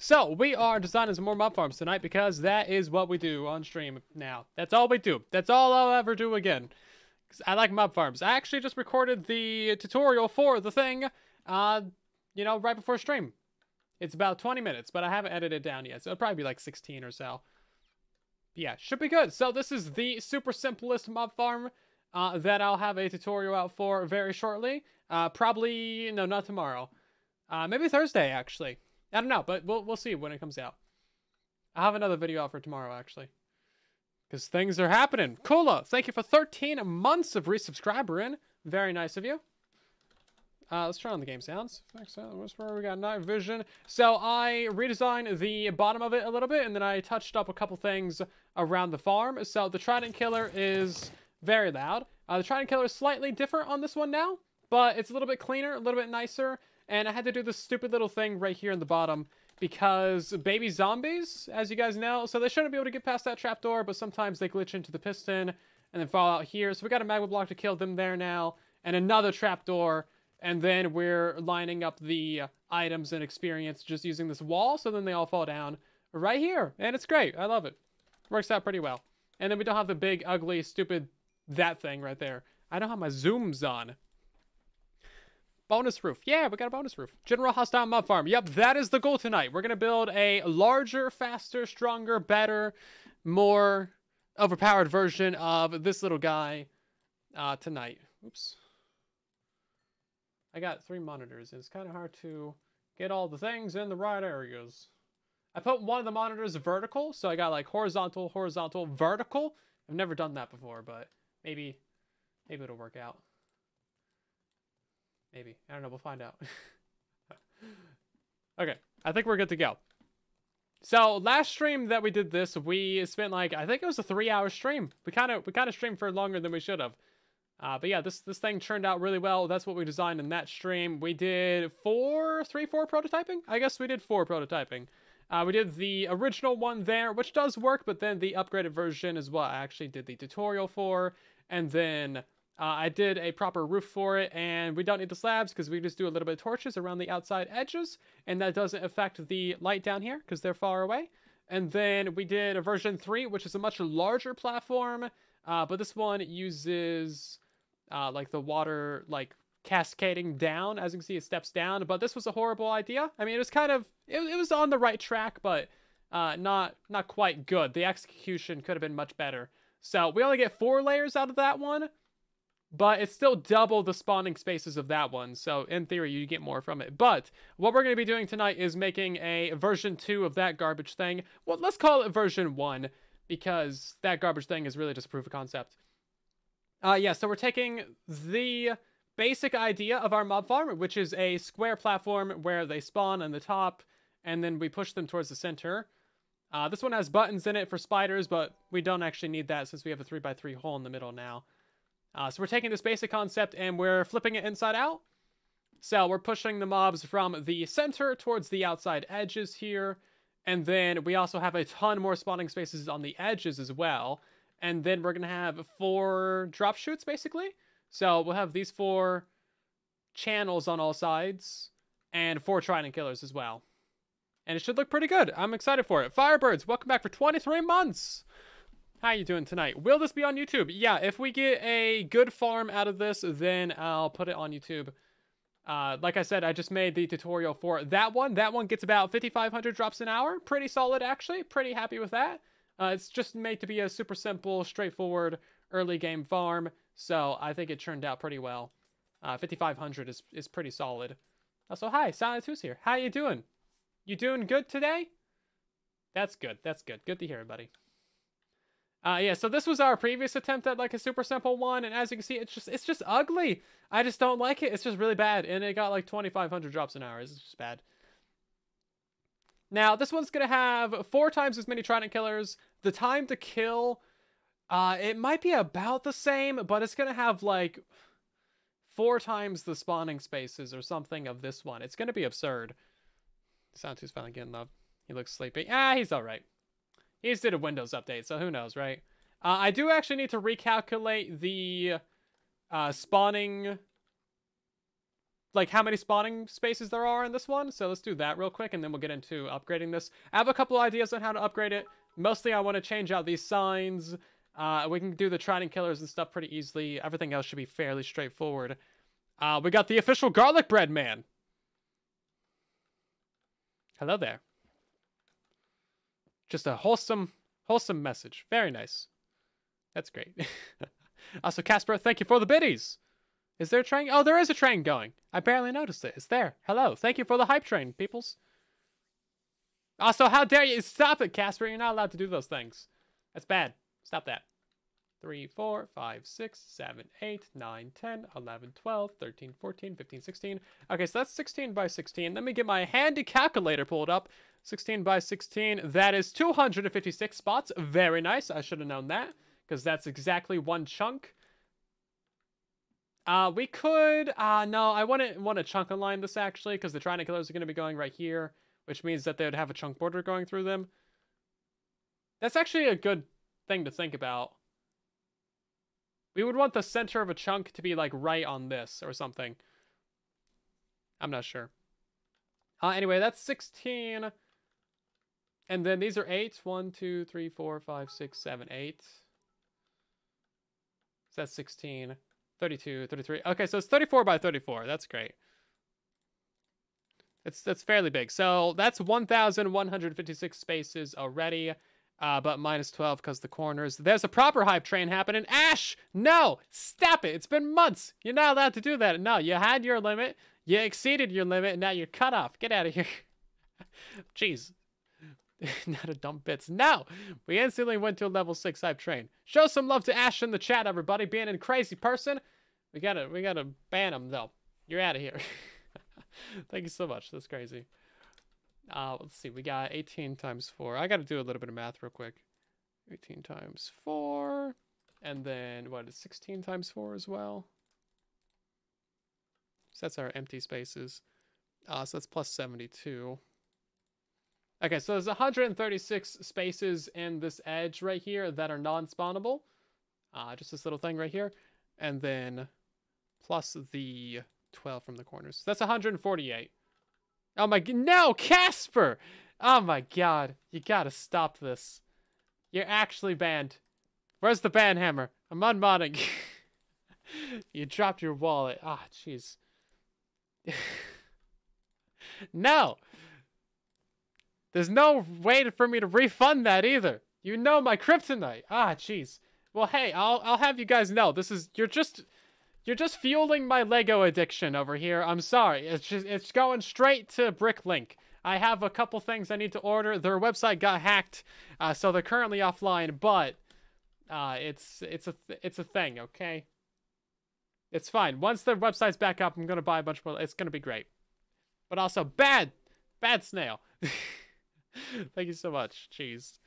So, we are designing some more mob farms tonight because that is what we do on stream now. That's all we do. That's all I'll ever do again. 'Cause I like mob farms. I actually just recorded the tutorial for the thing, right before stream. It's about 20 minutes, but I haven't edited it down yet, so it'll probably be like 16 or so. Yeah, should be good. So this is the super simplest mob farm that I'll have a tutorial out for very shortly. Probably, no, not tomorrow. Maybe Thursday, actually. I don't know, but we'll see when it comes out. I'll have another video out for tomorrow, actually. Because things are happening. Kula, thank you for 13 months of resubscribing. Very nice of you. Let's turn on the game sounds. What's where we got night vision. So I redesigned the bottom of it a little bit, and then I touched up a couple things around the farm. So the Trident Killer is very loud. The Trident Killer is slightly different on this one now, but it's a little bit cleaner, a little bit nicer. And I had to do this stupid little thing right here in the bottom because baby zombies, as you guys know, so they shouldn't be able to get past that trapdoor, but sometimes they glitch into the piston and then fall out here. So we got a magma block to kill them there now, and another trapdoor. And then we're lining up the items and experience just using this wall, so then they all fall down right here. And it's great. I love it. Works out pretty well. And then we don't have the big, ugly, stupid that thing right there. I don't have my zooms on. Bonus roof. Yeah, we got a bonus roof. General hostile mob farm. Yep, that is the goal tonight. We're going to build a larger, faster, stronger, better, more overpowered version of this little guy tonight. Oops. I got 3 monitors, and it's kind of hard to get all the things in the right areas. I put one of the monitors vertical, so I got like horizontal, horizontal, vertical. I've never done that before, but maybe it'll work out. Maybe. I don't know. We'll find out. Okay. I think we're good to go. So last stream that we did this, we spent like, I think it was a 3-hour stream. We kind of streamed for longer than we should have. But yeah, this thing turned out really well. That's what we designed in that stream. We did 4 prototyping? I guess we did 4 prototyping. We did the original one there, which does work, but then the upgraded version is what I actually did the tutorial for. And then I did a proper roof for it, and we don't need the slabs because we just do a little bit of torches around the outside edges, and that doesn't affect the light down here because they're far away. And then we did a version 3, which is a much larger platform, but this one uses like the water like cascading down. As you can see, it steps down, but this was a horrible idea. I mean, it was kind of, it was on the right track, but not quite good. The execution could have been much better. So we only get 4 layers out of that one, but it's still double the spawning spaces of that one. So in theory, you get more from it. But what we're going to be doing tonight is making a version 2 of that garbage thing. Well, let's call it version 1 because that garbage thing is really just a proof of concept. Yeah, so we're taking the basic idea of our mob farm, which is a square platform where they spawn on the top, and then we push them towards the center. This one has buttons in it for spiders, but we don't actually need that since we have a 3x3 hole in the middle now. So we're taking this basic concept and we're flipping it inside out. So we're pushing the mobs from the center towards the outside edges here. And then we also have a ton more spawning spaces on the edges as well. And then we're going to have 4 drop chutes, basically. So we'll have these 4 channels on all sides and 4 Trident Killers as well. And it should look pretty good. I'm excited for it. Firebirds, welcome back for 23 months. How you doing tonight? Will this be on YouTube? Yeah, if we get a good farm out of this, then I'll put it on YouTube. Like I said, I just made the tutorial for that one. That one gets about 5,500 drops an hour. Pretty solid, actually. Pretty happy with that. It's just made to be a super simple, straightforward early game farm, so I think it turned out pretty well. 5,500 is pretty solid. Also, hi, Silent2's here. How you doing? You doing good today? That's good. That's good. Good to hear, buddy. Yeah, so this was our previous attempt at like a super simple one, and as you can see, it's just ugly. I just don't like it. It's just really bad, and it got like 2,500 drops an hour. It's just bad. Now, this one's going to have 4 times as many Trident Killers. The time to kill, it might be about the same, but it's going to have like 4 times the spawning spaces or something of this one. It's going to be absurd. Sound2's finally getting love. He looks sleepy. He's all right. He just did a Windows update, so who knows, right? I do actually need to recalculate the spawning like how many spawning spaces there are in this one. So let's do that real quick, and then we'll get into upgrading this. I have a couple ideas on how to upgrade it. Mostly I want to change out these signs. We can do the trident killers and stuff pretty easily. Everything else should be fairly straightforward. We got the official garlic bread man. Hello there. Just a wholesome message. Very nice. That's great. Also, Casper, thank you for the biddies. Is there a train? Oh, there is a train going. I barely noticed it. It's there. Hello. Thank you for the hype train, peoples. Also, how dare you? Stop it, Casper. You're not allowed to do those things. That's bad. Stop that. 3, 4, 5, 6, 7, 8, 9, 10, 11, 12, 13, 14, 15, 16. Okay, so that's 16 by 16. Let me get my handy calculator pulled up. 16 by 16. That is 256 spots. Very nice. I should have known that, because that's exactly one chunk. We could... no, I wouldn't want to chunk align this, actually, because the trident killers are going to be going right here, which means that they would have a chunk border going through them. That's actually a good thing to think about. We would want the center of a chunk to be, like, right on this or something. I'm not sure. Anyway, that's 16. And then these are 8. 1, 2, 3, 4, 5, 6, 7, 8. So that's 16. 32, 33. Okay, so it's 34 by 34. That's great. That's fairly big. So that's 1,156 spaces already. But minus 12 because the corners. There's a proper hype train happening. Ash! No! Stop it! It's been months! You're not allowed to do that. No, you had your limit. You exceeded your limit, and now you're cut off. Get out of here. Jeez. Not a dump bits. No! We instantly went to a level 6 hype train. Show some love to Ash in the chat, everybody. Being a crazy person. We gotta ban him, though. You're out of here. Thank you so much. That's crazy. Let's see. We got 18 times 4. I got to do a little bit of math real quick. 18 times 4. And then, what is 16 times 4 as well? So that's our empty spaces. So that's plus 72. Okay, so there's 136 spaces in this edge right here that are non-spawnable. Just this little thing right here. And then plus the 12 from the corners. So that's 148. Oh my... No, Casper! Oh my god. You gotta stop this. You're actually banned. Where's the ban hammer? I'm unmodding. You dropped your wallet. Ah, jeez. No! There's no way for me to refund that either. You know my kryptonite. Ah, jeez. Well, hey, I'll have you guys know. This is... You're just fueling my Lego addiction over here. I'm sorry. It's going straight to Bricklink. I have a couple things I need to order. Their website got hacked, so they're currently offline. But it's a thing, okay? It's fine. Once their website's back up, I'm gonna buy a bunch more. It's gonna be great. But also bad snail. Thank you so much. Jeez.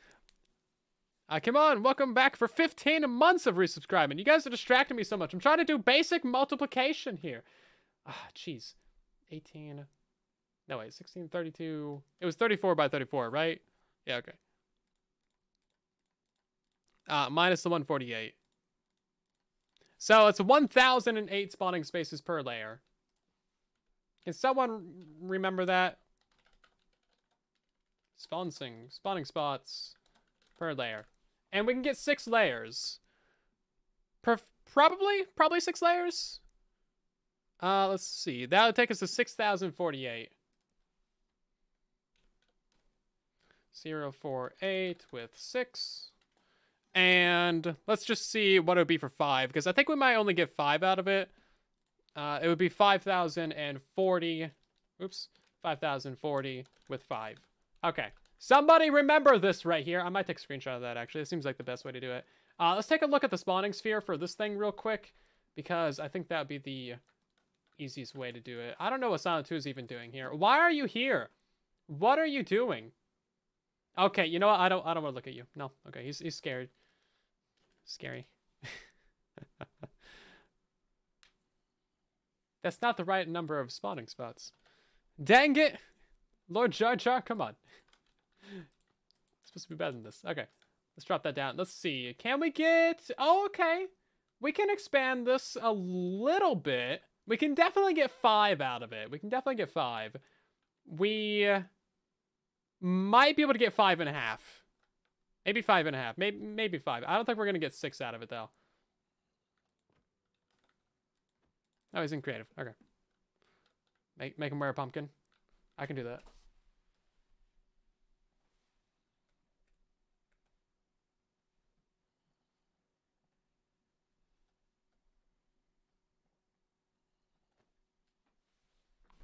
Come on, welcome back for 15 months of resubscribing. You guys are distracting me so much. I'm trying to do basic multiplication here. Ah, jeez. 18. No, wait, 16, 32. It was 34 by 34, right? Yeah, okay. Minus the 148. So it's 1,008 spawning spaces per layer. Can someone remember that? Spawning spots per layer. And we can get 6 layers. Probably 6 layers. Let's see. That would take us to 6,048. 048 with 6. And let's just see what it would be for 5, because I think we might only get 5 out of it. It would be 5,040. Oops. 5,040 with 5. Okay. Somebody remember this right here. I might take a screenshot of that, actually. It seems like the best way to do it. Let's take a look at the spawning sphere for this thing real quick, because I think that would be the easiest way to do it. I don't know what Silent 2 is even doing here. Why are you here? What are you doing? Okay, you know what? I don't want to look at you. No. Okay, he's scared. Scary. That's not the right number of spawning spots. Dang it! Lord Jar Jar, come on. It's supposed to be better than this. Okay, let's drop that down. Let's see. Can we get... Oh, okay. We can expand this a little bit. We can definitely get 5 out of it. We can definitely get 5. We might be able to get 5.5. Maybe 5.5. Maybe 5. I don't think we're going to get 6 out of it, though. Oh, he's in creative. Okay. Make him wear a pumpkin. I can do that.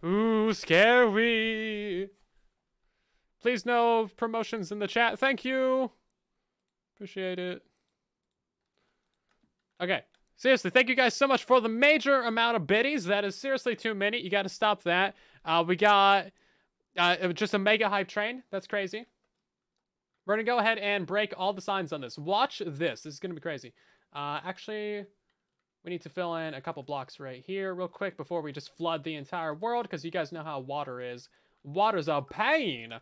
Ooh, scary. Please no promotions in the chat. Thank you. Appreciate it. Okay. Seriously, thank you guys so much for the major amount of biddies. That is seriously too many. You got to stop that. We got just a mega hype train. That's crazy. We're going to go ahead and break all the signs on this. Watch this. This is going to be crazy. Actually, we need to fill in a couple blocks right here real quick before we just flood the entire world, because you guys know how water is. Water's a pain.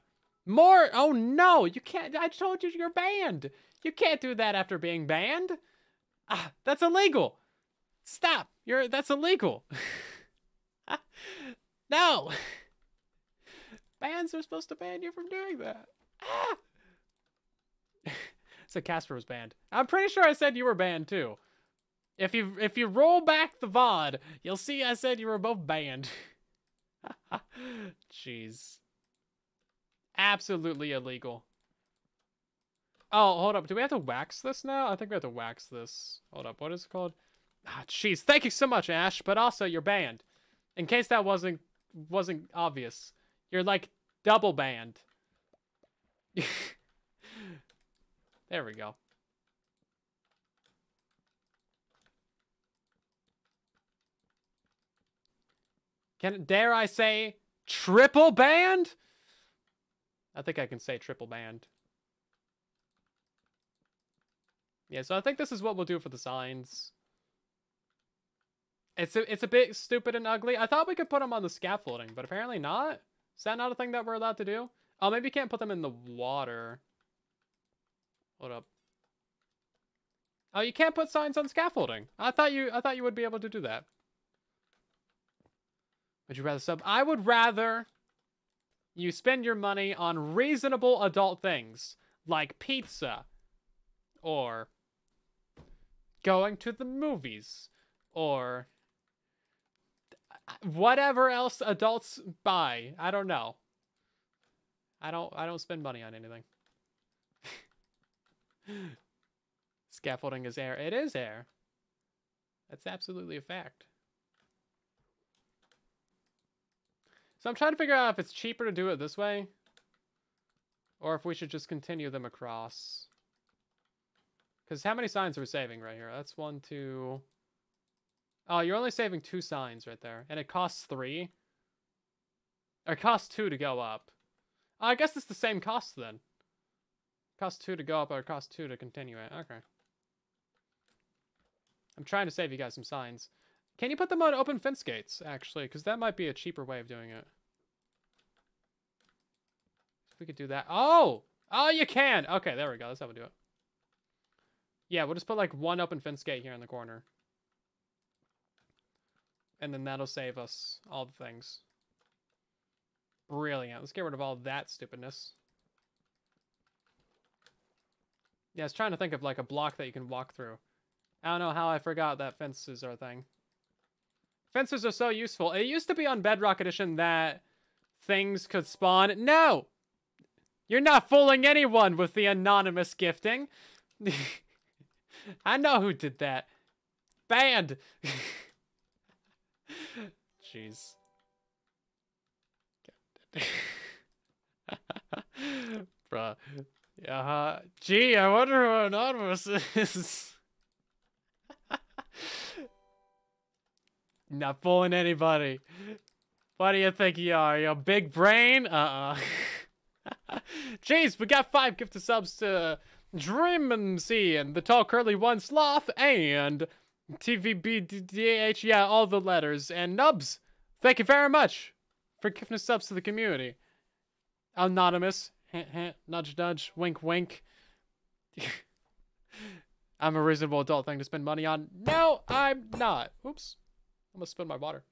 More? Oh, no. You can't. I told you you're banned. You can't do that after being banned. That's illegal. Stop. That's illegal. No. Bans are supposed to ban you from doing that. So Casper was banned. I'm pretty sure I said you were banned too. If you roll back the VOD, you'll see I said you were both banned. Jeez. Absolutely illegal. Oh, hold up. Do we have to wax this now? I think we have to wax this. Hold up. What is it called? Jeez. Thank you so much, Ash. But also, you're banned. In case that wasn't obvious. You're like double banned. There we go. Dare I say triple banned? I think I can say triple banned. Yeah, so I think this is what we'll do for the signs. It's a bit stupid and ugly. I thought we could put them on the scaffolding, but apparently not. Is that not a thing that we're allowed to do? Oh, maybe you can't put them in the water. Hold up. Oh, you can't put signs on scaffolding. I thought you would be able to do that. Would you rather sub? I would rather you spend your money on reasonable adult things like pizza or going to the movies or whatever else adults buy. I don't know. I don't spend money on anything. Scaffolding is air. It is air. That's absolutely a fact. So I'm trying to figure out if it's cheaper to do it this way or if we should just continue them across. Because how many signs are we saving right here? That's 1, 2. Oh, you're only saving 2 signs right there. And it costs 3. Or it costs 2 to go up. Oh, I guess it's the same cost then. It costs 2 to go up or it costs 2 to continue it. Okay. I'm trying to save you guys some signs. Can you put them on open fence gates, actually? Because that might be a cheaper way of doing it. If we could do that. Oh! Oh, you can! Okay, there we go. That's how we do it. Yeah, we'll just put like 1 open fence gate here in the corner. And then that'll save us all the things. Brilliant. Let's get rid of all that stupidness. Yeah, I was trying to think of like a block that you can walk through. I don't know how I forgot that fences are a thing. Fences are so useful. It used to be on Bedrock Edition that things could spawn. No! You're not fooling anyone with the anonymous gifting. I know who did that. Banned! Jeez. Bruh. Gee, I wonder who anonymous is. Not fooling anybody. What do you think you are? You a big brain? Jeez, we got 5 gifted subs to Dream MC and the Tall Curly One Sloth and TVBDH. Yeah, all the letters. And Nubs. Thank you very much for gifting subs to the community. Anonymous. Nudge, nudge. Wink, wink. I'm a reasonable adult thing to spend money on. No, I'm not. Oops. Almost spilled my water.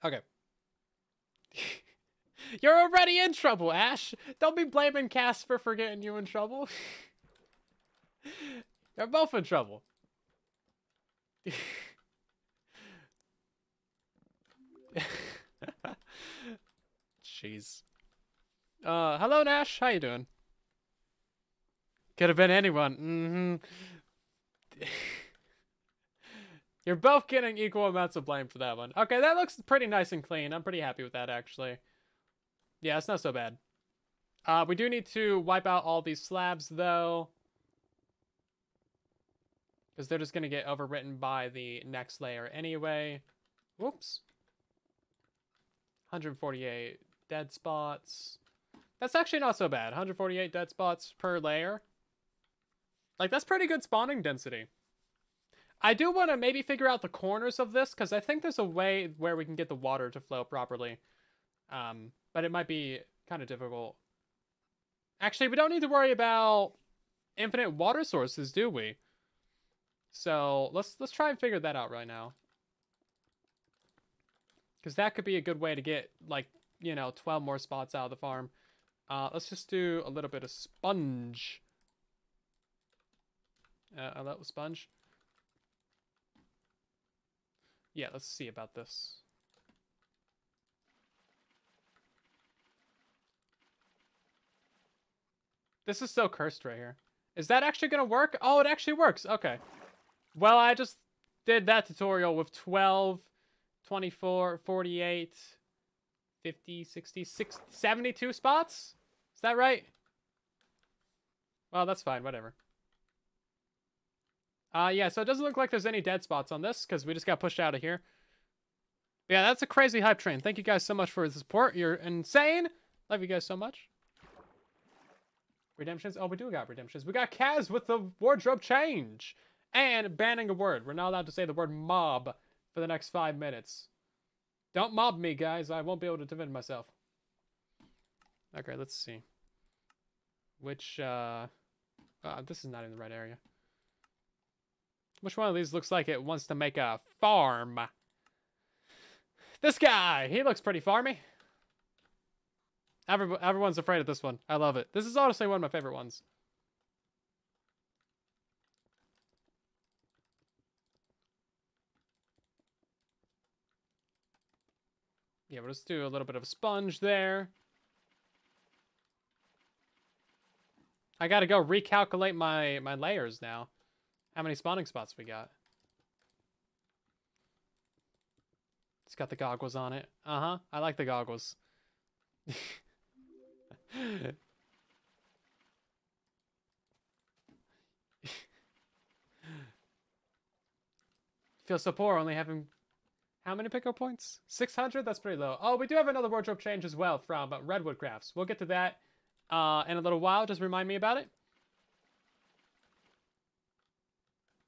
Okay. You're already in trouble, Ash. Don't be blaming Casper for getting you in trouble. You're both in trouble. Jeez. Hello, Nash. How you doing? Could have been anyone. You're both getting equal amounts of blame for that one. Okay, that looks pretty nice and clean. I'm pretty happy with that, actually. Yeah, it's not so bad. We do need to wipe out all these slabs, though. Because they're just going to get overwritten by the next layer anyway. Whoops. 148 dead spots. That's actually not so bad. 148 dead spots per layer. Like, that's pretty good spawning density. I do want to maybe figure out the corners of this, because I think there's a way where we can get the water to flow properly. But it might be kind of difficult. Actually, we don't need to worry about infinite water sources, do we? So let's try and figure that out right now. Because that could be a good way to get, like, 12 more spots out of the farm. Let's just do a little bit of sponge. A little sponge. Yeah, let's see about this. This is so cursed right here. Is that actually going to work? Oh, it actually works. Okay. Well, I just did that tutorial with 12, 24, 48, 50, 60, 60, 72 spots? Is that right? Well, that's fine. Whatever. Yeah, so it doesn't look like there's any dead spots on this, because we just got pushed out of here. But yeah, that's a crazy hype train. Thank you guys so much for the support. You're insane. Love you guys so much. Redemptions? Oh, we do got redemptions. We got Kaz with the wardrobe change. And banning a word. We're not allowed to say the word mob for the next 5 minutes. Don't mob me, guys. I won't be able to defend myself. Okay, let's see. Which, this is not in the right area. Which one of these looks like it wants to make a farm? This guy! He looks pretty farmy. Everyone's afraid of this one. I love it. This is honestly one of my favorite ones. Yeah, we'll just do a little bit of a sponge there. I gotta go recalculate my layers now. How many spawning spots we got? It's got the goggles on it. Uh-huh. I like the goggles. Feel so poor only having... How many pickle points? 600? That's pretty low. Oh, we do have another wardrobe change as well from Redwood Crafts. We'll get to that in a little while. Just remind me about it.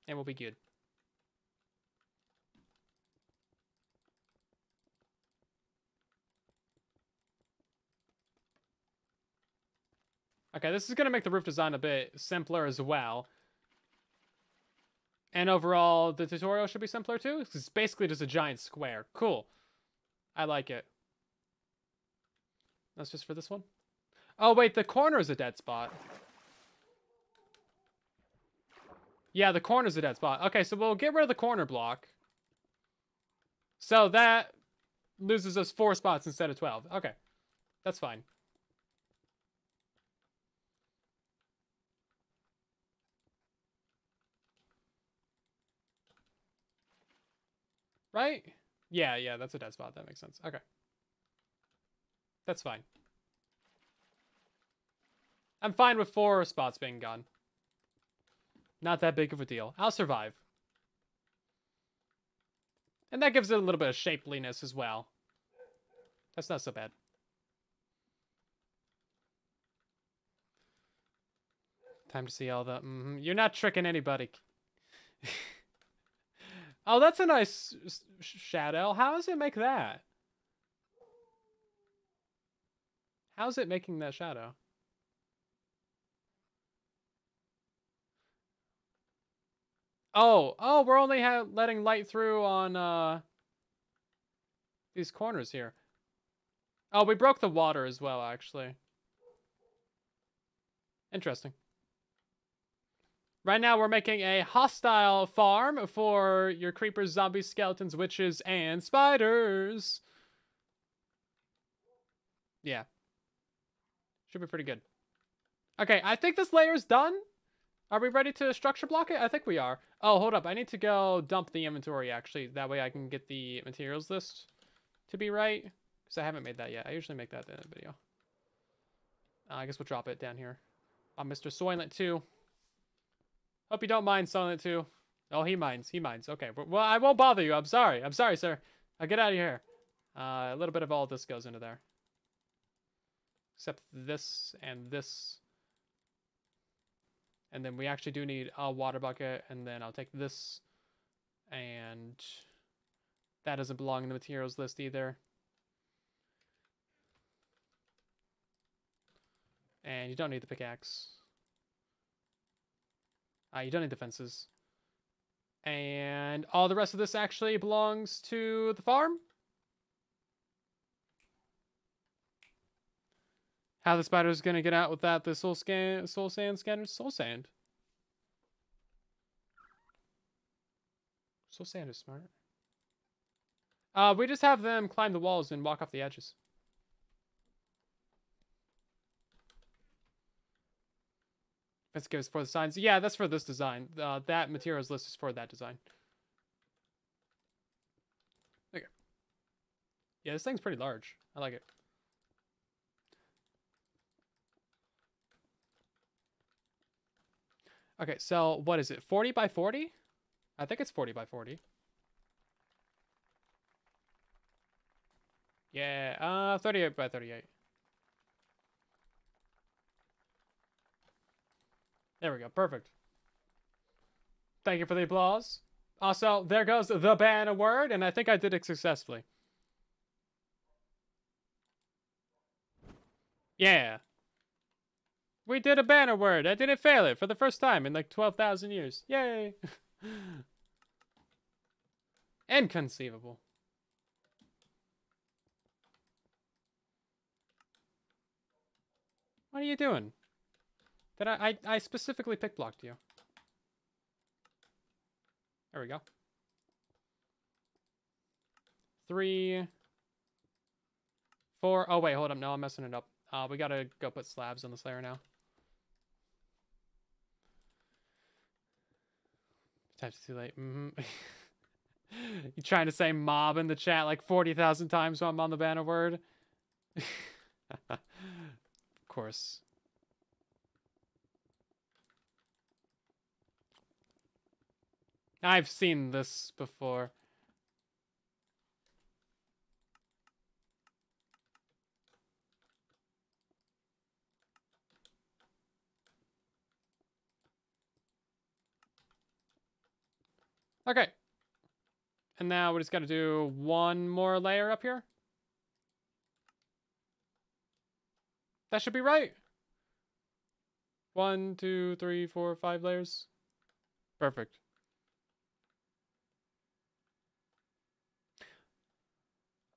And we'll be good. Okay, this is going to make the roof design a bit simpler as well. And overall, the tutorial should be simpler too. It's basically just a giant square. Cool. I like it. That's just for this one. Oh, wait, the corner is a dead spot. Yeah, the corner's a dead spot. Okay, so we'll get rid of the corner block. So that loses us 4 spots instead of 12. Okay, that's fine. Right? Yeah, that's a dead spot. That makes sense. Okay. That's fine. I'm fine with 4 spots being gone. Not that big of a deal. I'll survive. And that gives it a little bit of shapeliness as well. That's not so bad. Time to see all the... You're not tricking anybody. Oh, that's a nice shadow. How does it make that? How's it making that shadow? Oh, we're only letting light through on these corners here. Oh, we broke the water as well, actually. Interesting. Right now, we're making a hostile farm for your creepers, zombies, skeletons, witches, and spiders. Yeah. Should be pretty good. Okay, I think this layer is done. Are we ready to structure block it? I think we are. Oh, hold up. I need to go dump the inventory, actually. That way I can get the materials list to be right. Because I haven't made that yet. I usually make that at the end of the video. I guess we'll drop it down here. Mr. Soylent 2. Hope you don't mind, Soylent 2. Oh, he minds. He minds. Okay. Well, I won't bother you. I'm sorry. I'm sorry, sir. I'll get out of here. A little bit of all this goes into there. Except this and this. And then we actually do need a water bucket. And then I'll take this. And that doesn't belong in the materials list either. And you don't need the pickaxe. You don't need the fences. And all the rest of this actually belongs to the farm. How the spider's gonna get out without the soul sand scanners? Soul sand. Soul sand is smart. We just have them climb the walls and walk off the edges. Let's give us for the signs. Yeah, that's for this design. That materials list is for that design. Okay. Yeah, this thing's pretty large. I like it. Okay, so what is it? 40 by 40? I think it's 40 by 40. Yeah, 38 by 38. There we go. Perfect. Thank you for the applause. Also, there goes the banner word, and I think I did it successfully. Yeah. We did a banner word. I didn't fail it for the first time in like 12,000 years. Yay. Inconceivable. What are you doing? Did I specifically pick blocked you. There we go. 3, 4. Oh, wait, hold up. No, I'm messing it up. We gotta go put slabs on this layer now. Times too late. You trying to say mob in the chat like 40,000 times while I'm on the banner word? Of course. I've seen this before. Okay. And now we just got to do one more layer up here. That should be right. 1, 2, 3, 4, 5 layers. Perfect.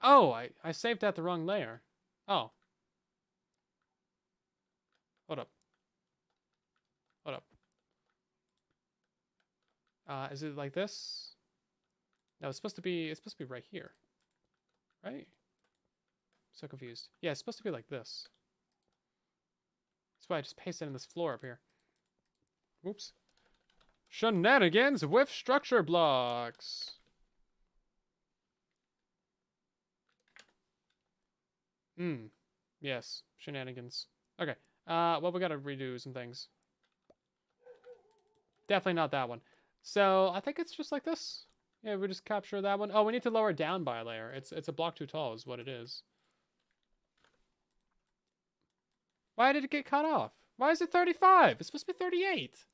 Oh, I saved at the wrong layer. Oh. Hold up. Hold up. Is it like this? No, it's supposed to be right here. Right? So confused. Yeah, it's supposed to be like this. That's why I just pasted in this floor up here. Whoops. Shenanigans with structure blocks. Yes, shenanigans. Okay. Well, we gotta redo some things. Definitely not that one. So I think it's just like this. Yeah, we just capture that one. Oh, we need to lower it down by a layer. It's a block too tall is what it is. Why did it get cut off? Why is it 35? It's supposed to be 38.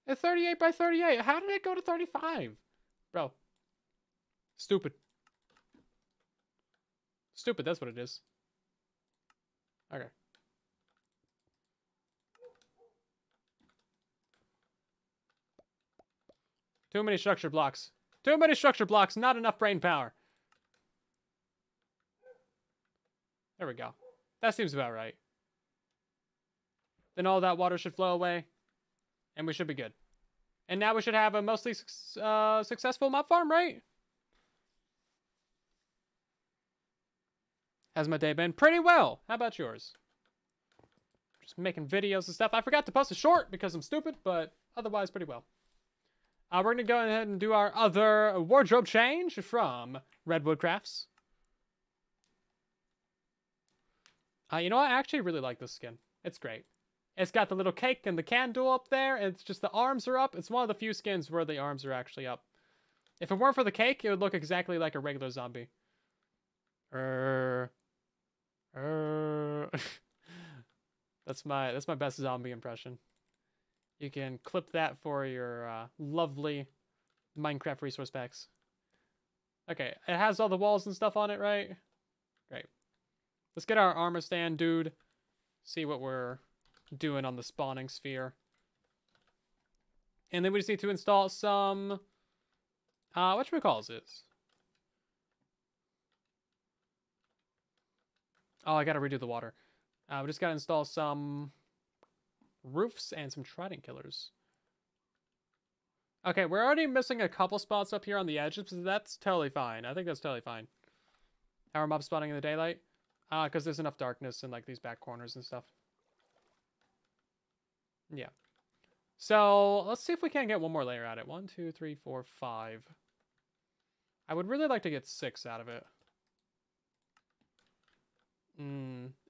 It's 38 by 38. How did it go to 35? Bro. Stupid. Stupid, that's what it is. Okay. Too many structure blocks. Too many structure blocks, not enough brain power. There we go. That seems about right. Then all that water should flow away, and we should be good. And now we should have a mostly successful mob farm, right? Has my day been? Pretty well. How about yours? Just making videos and stuff. I forgot to post a short because I'm stupid, but otherwise pretty well. We're going to go ahead and do our other wardrobe change from Redwood Crafts. You know what? I actually really like this skin. It's great. It's got the little cake and the candle up there. It's just the arms are up. It's one of the few skins where the arms are actually up. If it weren't for the cake, it would look exactly like a regular zombie. That's my best zombie impression. You can clip that for your lovely Minecraft resource packs. Okay, it has all the walls and stuff on it, right? Great. Let's get our armor stand, dude. See what we're doing on the spawning sphere. And then we just need to install some... whatchamacallit is? Oh, I gotta redo the water. We just gotta install some roofs and some trident killers. Okay, we're already missing a couple spots up here on the edges, so that's totally fine. I think that's totally fine. How are mobs spawning in the daylight? Because there's enough darkness in like these back corners and stuff. Yeah. So let's see if we can't get one more layer at it. 1, 2, 3, 4, 5. I would really like to get 6 out of it.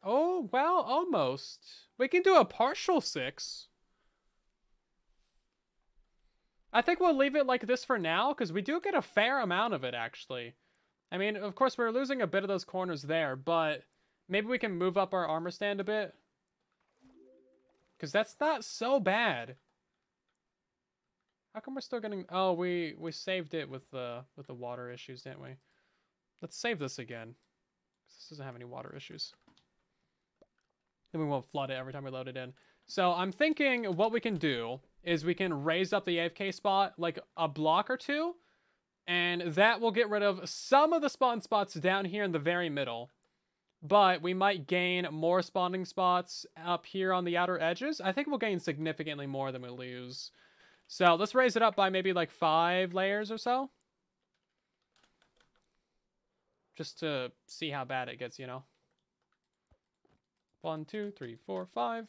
Oh, well, almost. We can do a partial 6. I think we'll leave it like this for now, because we do get a fair amount of it, actually. I mean, of course, we're losing a bit of those corners there, but maybe we can move up our armor stand a bit. Because that's not so bad. How come we're still getting... Oh, we saved it with the water issues, didn't we? Let's save this again. This doesn't have any water issues. Then we won't flood it every time we load it in. So I'm thinking what we can do is we can raise up the AFK spot like a block or two. And that will get rid of some of the spawn spots down here in the very middle. But we might gain more spawning spots up here on the outer edges. I think we'll gain significantly more than we lose. So let's raise it up by maybe like 5 layers or so. Just to see how bad it gets, you know. 1, 2, 3, 4, 5.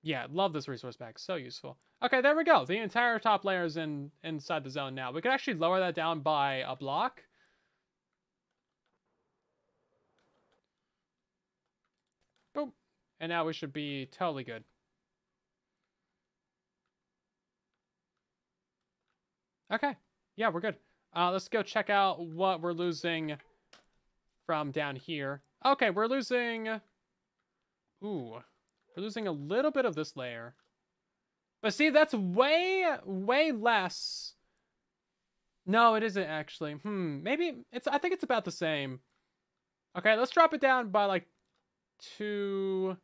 Yeah, love this resource pack. So useful. Okay, there we go. The entire top layer is inside the zone now. We could actually lower that down by a block. Boom. And now we should be totally good. Okay. Yeah, we're good. Let's go check out what we're losing from down here. Okay, we're losing... Ooh. We're losing a little bit of this layer. But see, that's way less. No, it isn't actually. Maybe it's... I think it's about the same. Okay, let's drop it down by like 2...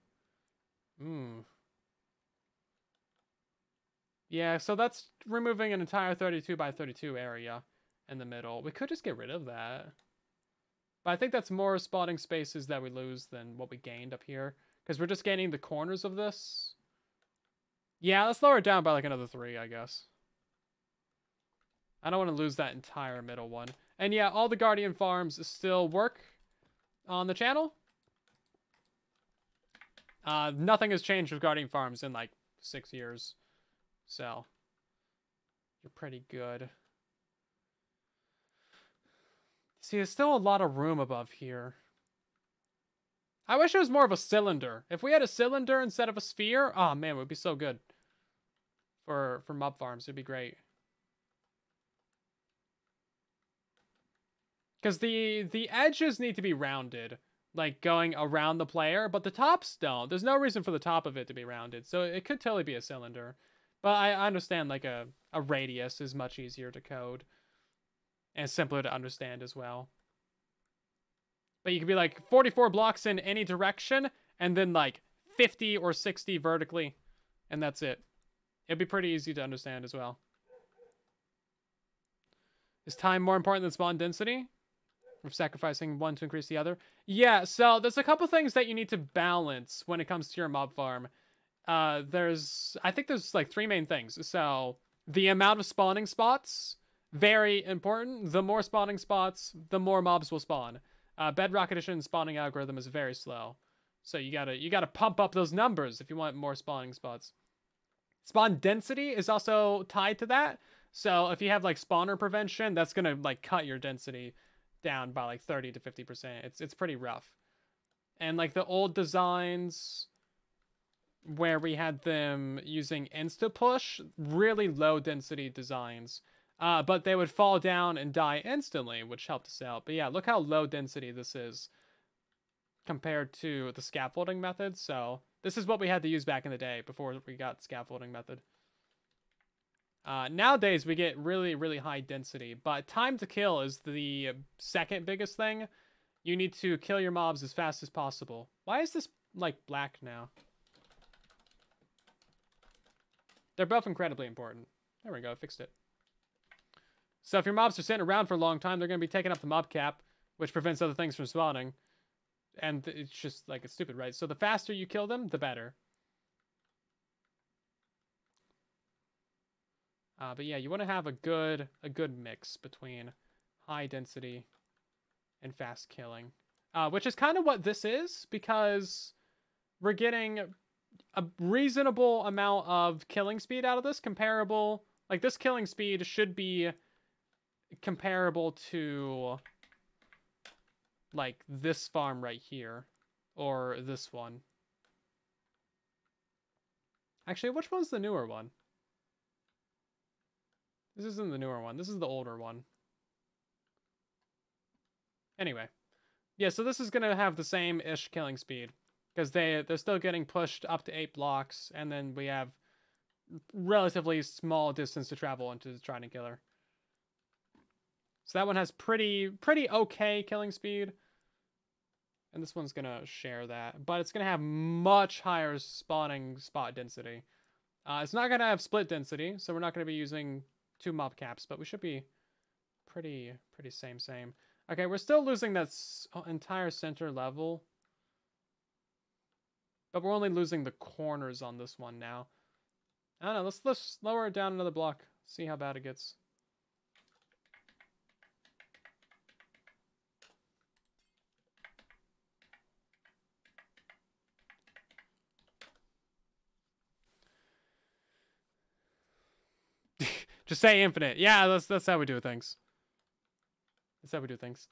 Yeah, so that's removing an entire 32 by 32 area in the middle. We could just get rid of that. But I think that's more spawning spaces that we lose than what we gained up here. Because we're just gaining the corners of this. Yeah, let's lower it down by like another 3, I guess. I don't want to lose that entire middle one. And yeah, all the Guardian farms still work on the channel. Nothing has changed with Guardian farms in like 6 years. So, you're pretty good. See, there's still a lot of room above here. I wish it was more of a cylinder. If we had a cylinder instead of a sphere, oh man, it would be so good. For mob farms, it'd be great. Because the edges need to be rounded, like going around the player, but the tops don't. There's no reason for the top of it to be rounded, so it could totally be a cylinder. But I understand like a radius is much easier to code. And simpler to understand as well. But you could be like 44 blocks in any direction, and then like 50 or 60 vertically, and that's it. It'd be pretty easy to understand as well. Is time more important than spawn density? Or sacrificing one to increase the other? Yeah, so there's a couple things that you need to balance when it comes to your mob farm. I think there's like 3 main things. So the amount of spawning spots, very important. The more spawning spots, the more mobs will spawn. Bedrock Edition spawning algorithm is very slow. So you gotta pump up those numbers if you want more spawning spots. Spawn density is also tied to that. So if you have like spawner prevention, that's gonna like cut your density down by like 30 to 50%. It's pretty rough. And like the old designs where we had them using insta push, really low density designs. But they would fall down and die instantly, which helped us out. But yeah, look how low density this is compared to the scaffolding method. So this is what we had to use back in the day before we got scaffolding method. Nowadays we get really, really high density, but time to kill is the second biggest thing. You need to kill your mobs as fast as possible. Why is this like black now? They're both incredibly important. There we go, fixed it. So if your mobs are sitting around for a long time, they're going to be taking up the mob cap, which prevents other things from spawning. And it's just like, it's stupid, right? So the faster you kill them, the better. But yeah, you want to have a good mix between high density and fast killing, which is kind of what this is, because we're getting a reasonable amount of killing speed out of this. Comparable, like this killing speed should be comparable to like this farm right here, or this one. Actually, which one's the newer one? This isn't the newer one. This is the older one. Anyway. Yeah, so this is going to have the same-ish killing speed. Because they're still getting pushed up to 8 blocks. And then we have relatively small distance to travel into the Trident Killer. So that one has pretty okay killing speed. And this one's going to share that. But it's going to have much higher spawning spot density. It's not going to have split density. So we're not going to be using 2 mob caps, but we should be pretty same. Okay, we're still losing that entire center level, but we're only losing the corners on this one now. I don't know, let's lower it down another block, see how bad it gets. Just say infinite. Yeah, that's how we do things. That's how we do things.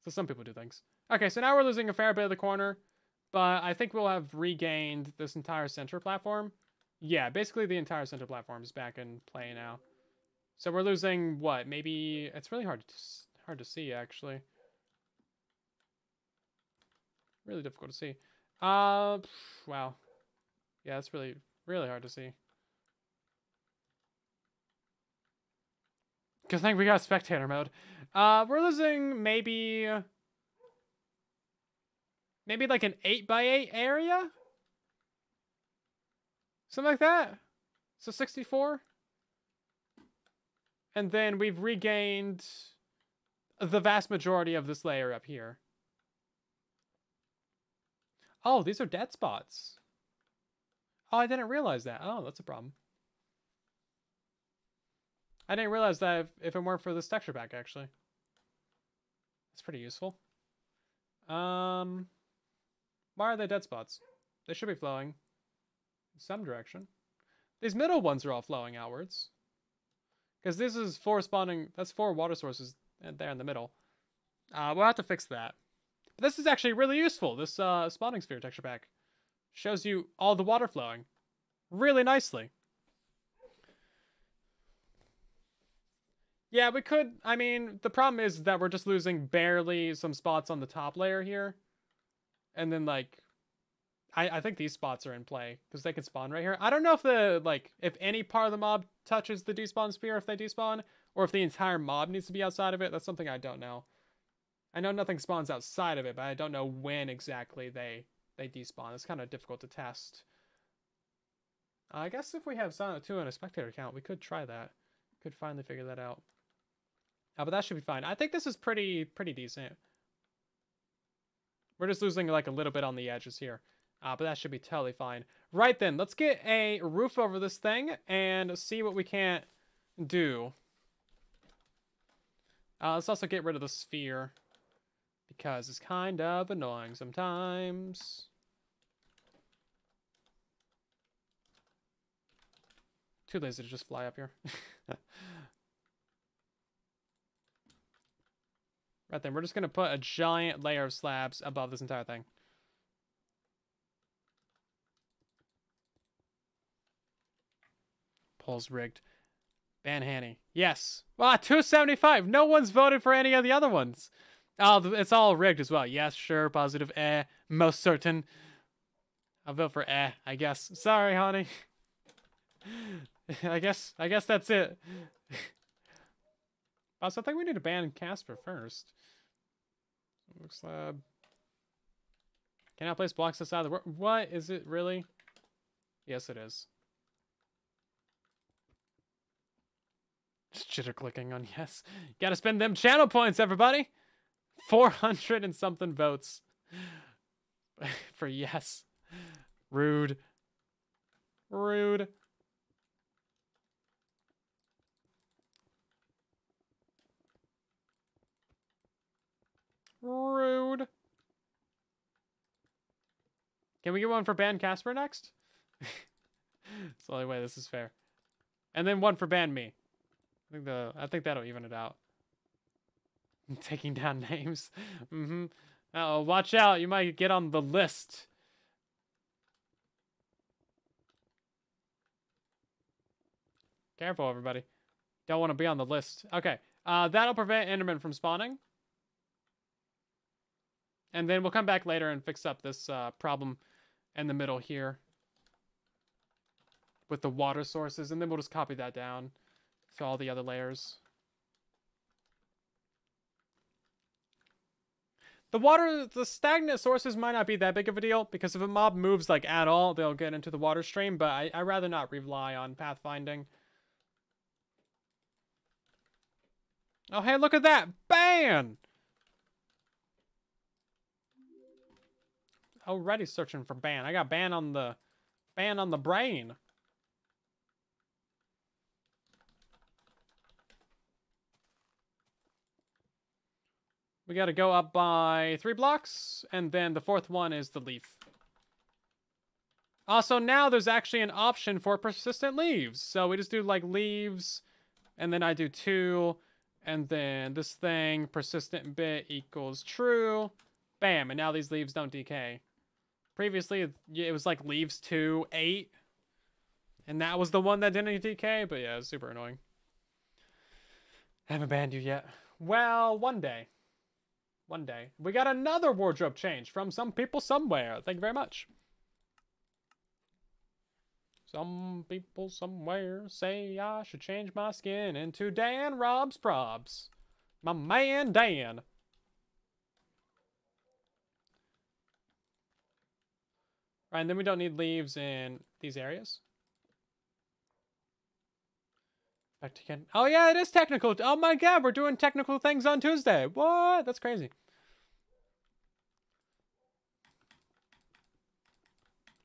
So some people do things. Okay, so now we're losing a fair bit of the corner, but I think we'll have regained this entire center platform. Yeah, basically the entire center platform is back in play now. So we're losing what? Maybe it's really hard to see actually. Really difficult to see. Wow. Yeah, it's really hard to see. Good thing we got spectator mode. We're losing maybe like an 8x8 area? Something like that. So 64. And then we've regained the vast majority of this layer up here. Oh, these are dead spots. Oh, I didn't realize that. Oh, that's a problem. I didn't realize that if it weren't for this texture pack, actually. That's pretty useful. Why are they dead spots? They should be flowing in some direction. These middle ones are all flowing outwards. Because this is 4 spawning, that's 4 water sources there in the middle. We'll have to fix that. But this is actually really useful. This spawning sphere texture pack shows you all the water flowing really nicely. Yeah, we could, I mean, the problem is that we're just losing barely some spots on the top layer here. And then, like, I think these spots are in play, because they can spawn right here. I don't know if if any part of the mob touches the despawn sphere if they despawn, or if the entire mob needs to be outside of it. That's something I don't know. I know nothing spawns outside of it, but I don't know when exactly they they despawn. It's kind of difficult to test. I guess if we have Silent 2 and a spectator count, we could try that. Could finally figure that out. But that should be fine. I think this is pretty decent. We're just losing like a little bit on the edges here. But that should be totally fine. Right then, let's get a roof over this thing and see what we can't do. Let's also get rid of the sphere, because it's kind of annoying sometimes. Too lazy to just fly up here. Right then, we're just going to put a giant layer of slabs above this entire thing. Polls rigged. Ban Hanny. Yes. Wow, 275. No one's voted for any of the other ones. Oh, it's all rigged as well. Yes, sure. Positive. Most certain. I'll vote for I guess. Sorry, honey. I guess that's it. Also, I think we need to ban Casper first. Slab. Cannot place blocks outside the work. What is it really? Yes, it is. Just jitter clicking on yes. Gotta spend them channel points, everybody. 400 and something votes for yes. Rude. Rude. Rude. Can we get one for Ban Casper next? It's the only way this is fair. And then one for Ban me. I think that'll even it out. I'm taking down names. Uh-oh, watch out. You might get on the list. Careful, everybody. Don't want to be on the list. Okay. That'll prevent Enderman from spawning. And then we'll come back later and fix up this problem in the middle here with the water sources. And then we'll just copy that down to all the other layers. The stagnant sources might not be that big of a deal, because if a mob moves like at all, they'll get into the water stream, but I'd rather not rely on pathfinding. Oh, hey, look at that! Ban! Already searching for ban. I got ban on the brain. We got to go up by 3 blocks, and then the 4th one is the leaf. Also, now there's actually an option for persistent leaves. So we just do like leaves, and then I do 2, and then this thing, persistent bit equals true. Bam, and now these leaves don't decay. Previously, it was like leaves 2, 8, and that was the one that didn't decay, but yeah, it's super annoying. I haven't banned you yet. Well, one day. One day. We got another wardrobe change from some people somewhere. Thank you very much. Some people somewhere say I should change my skin into Dan Rob's Probs. My man Dan. Right, and then we don't need leaves in these areas. Back to Ken. Oh yeah, it is technical. Oh my god, we're doing technical things on Tuesday. What? That's crazy.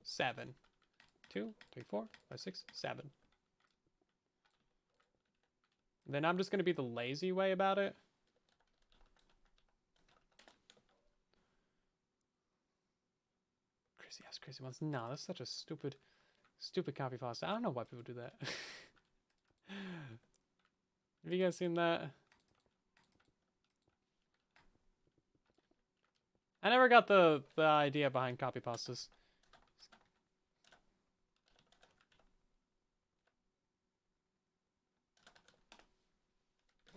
7. 2, 3, 4, 5, 6, 7. Then I'm just gonna be the lazy way about it. Crazy ass crazy ones. No, that's such a stupid copy pasta. I don't know why people do that. Have you guys seen that? I never got the idea behind copy pastas.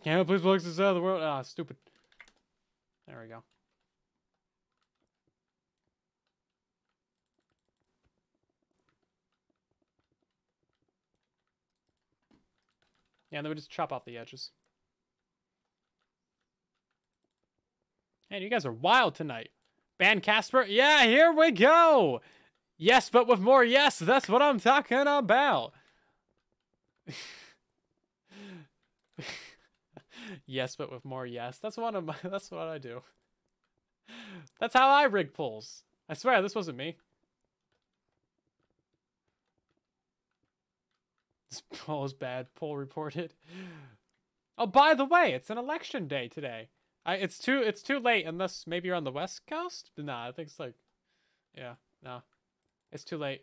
Can't I please block this out of the world? Ah, stupid. There we go. Yeah, and then we just chop off the edges. Man, you guys are wild tonight. Ban Casper? Yeah, here we go! Yes, but with more yes, that's what I'm talking about. Yes, but with more yes. That's one of my, that's what I do. That's how I rig polls. I swear, this wasn't me. This poll is bad. Poll reported. Oh, by the way, it's an election day today. It's too late unless maybe you're on the West Coast? Nah, I think it's like, yeah, no. It's too late.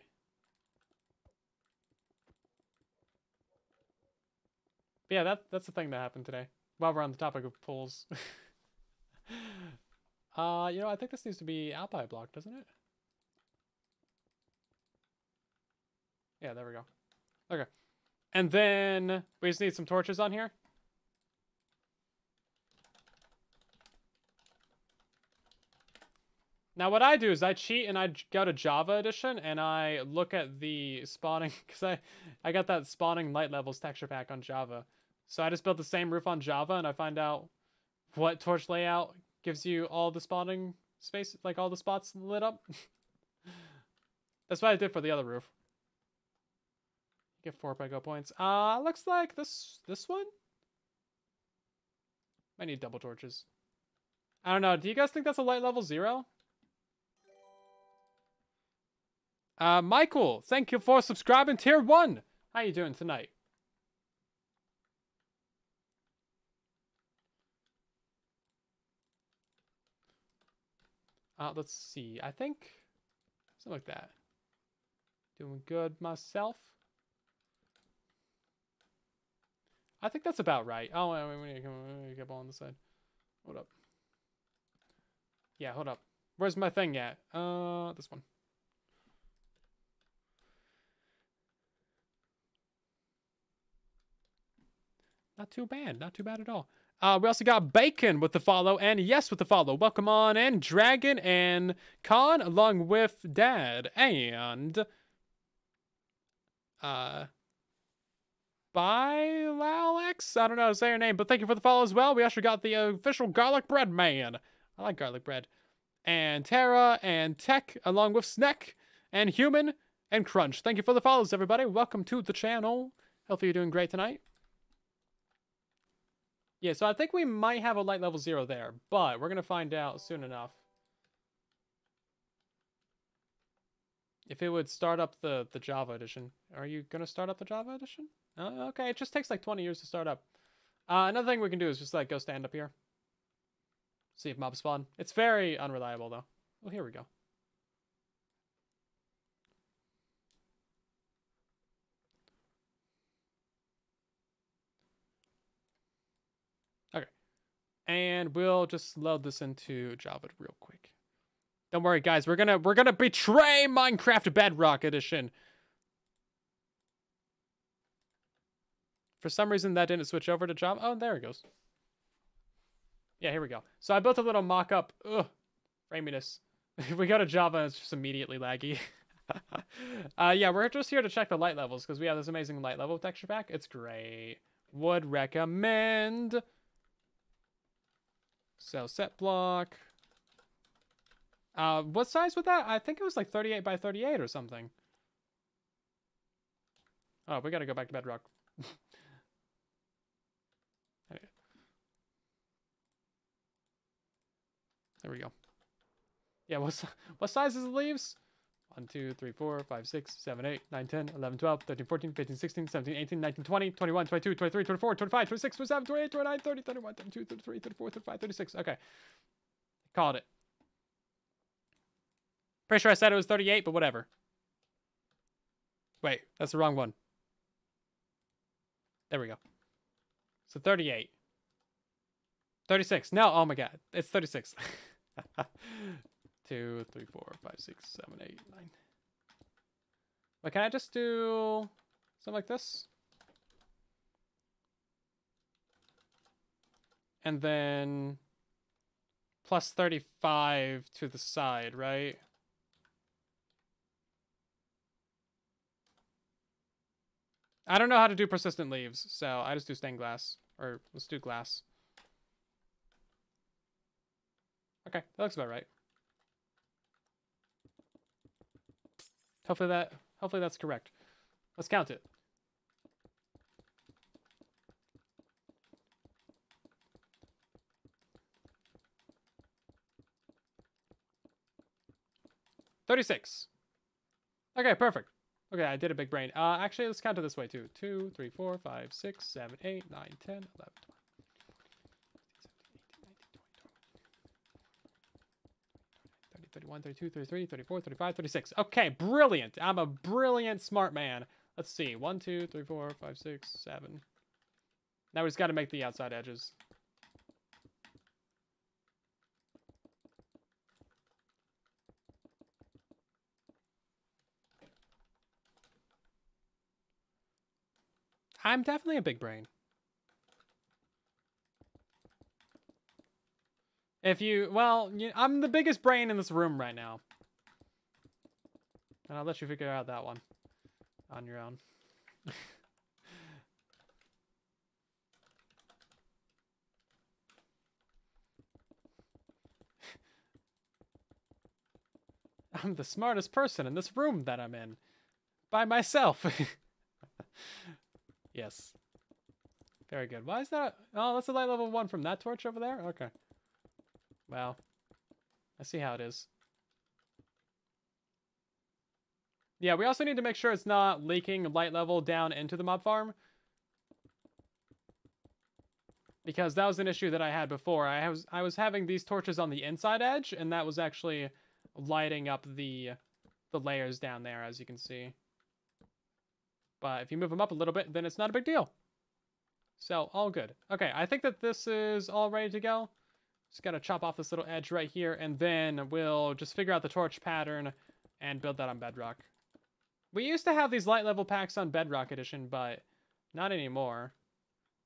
But yeah, that's the thing that happened today. While we're on the topic of polls. You know, I think this needs to be alpine block, doesn't it? Yeah, there we go. Okay. And then we just need some torches on here. Now what I do is I cheat and I go to Java edition and I look at the spawning, because I got that spawning light levels texture pack on Java. So I just built the same roof on Java and I find out what torch layout gives you all the spawning space, like all the spots lit up. That's what I did for the other roof. Get 4 Pego points. Looks like this one? I need double torches. I don't know. Do you guys think that's a light level 0? Michael, thank you for subscribing tier 1. How you doing tonight? Let's see. I think something like that. Doing good myself. I think that's about right. Oh, wait, we need to get ball on the side. Hold up. Yeah, hold up. Where's my thing at? This one. Not too bad. Not too bad at all. We also got Bacon with the follow, and Yes with the follow. Welcome on in, Dragon and Khan, along with Dad, and Alex. I don't know how to say your name, but thank you for the follow as well. We actually got the official garlic bread man. I like garlic bread. And Tara and Tech, along with Sneck and Human and Crunch. Thank you for the follows, everybody. Welcome to the channel. Hopefully you're doing great tonight. Yeah, so I think we might have a light level 0 there, but we're going to find out soon enough. If it would start up the Java edition. Are you going to start up the Java edition? Okay, it just takes like 20 years to start up. Another thing we can do is just like go stand up here. See if mobs spawn. It's very unreliable though. Well, here we go. Okay. And we'll just load this into Java real quick. Don't worry, guys. We're gonna betray Minecraft Bedrock edition. For some reason, that didn't switch over to Java. Oh, there it goes. Yeah, here we go. So I built a little mock-up. Ugh, framiness. We go to Java, and it's just immediately laggy. Yeah, we're just here to check the light levels because we have this amazing light level texture pack. It's great. Would recommend. So set block. What size was that? I think it was like 38 by 38 or something. Oh, we gotta go back to Bedrock. There we go. Yeah, what size is the leaves? 1, 2, 3, 4, 5, 6, 7, 8, 9, 10, 11, 12, 13, 14, 15, 16, 17, 18, 19, 20, 21, 22, 23, 24, 25, 26, 27, 28, 29, 30, 31, 32, 33, 34, 35, 36. Okay. Called it. Pretty sure I said it was 38, but whatever. Wait, that's the wrong one. There we go. So 38. 36. No, oh my god. It's 36. 2, 3, 4, 5, 6, 7, 8, 9. But can I just do something like this? And then plus 35 to the side, right? I don't know how to do persistent leaves, so I just do stained glass. Or let's do glass. Okay, that looks about right. Hopefully that's correct. Let's count it. $36. Okay, perfect. Okay, I did a big brain. Actually, let's count it this way too. 2, 3, 4, 5, 6, 7, 8, 9, 10, 11, 12. 31, 32, 33, 34, 35, 36. Okay, brilliant. I'm a brilliant smart man. Let's see. 1, 2, 3, 4, 5, 6, 7. Now we just got to make the outside edges. I'm definitely a big brain. Well, I'm the biggest brain in this room right now. And I'll let you figure out that one on your own. I'm the smartest person in this room that I'm in. By myself. Yes. Very good. Why is that? Oh, that's a light level 1 from that torch over there? Okay. Well, I see how it is. Yeah, we also need to make sure it's not leaking light level down into the mob farm. Because that was an issue that I had before. I was having these torches on the inside edge, and that was actually lighting up the layers down there, as you can see. But if you move them up a little bit, then it's not a big deal. So, all good. Okay, I think that this is all ready to go. Just gotta chop off this little edge right here, and then we'll just figure out the torch pattern and build that on Bedrock. We used to have these light level packs on Bedrock Edition, but not anymore.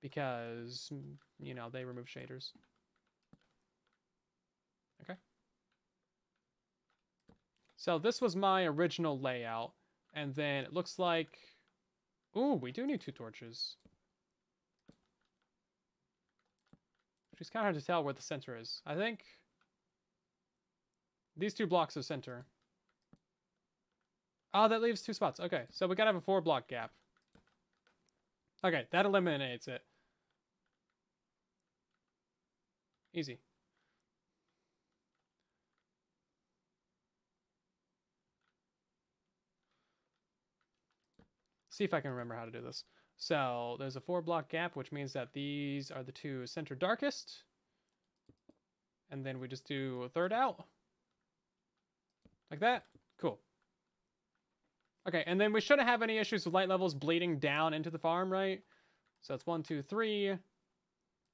Because, you know, they remove shaders. Okay. So this was my original layout. And then it looks like... Ooh, we do need 2 torches. It's kind of hard to tell where the center is. I think these 2 blocks are center. Oh, that leaves 2 spots. Okay, so we gotta have a 4 block gap. Okay, that eliminates it. Easy. See if I can remember how to do this. So there's a 4 block gap, which means that these are the 2 center darkest. And then we just do a third out. Like that. Cool. Okay, and then we shouldn't have any issues with light levels bleeding down into the farm, right? So it's 1, 2, 3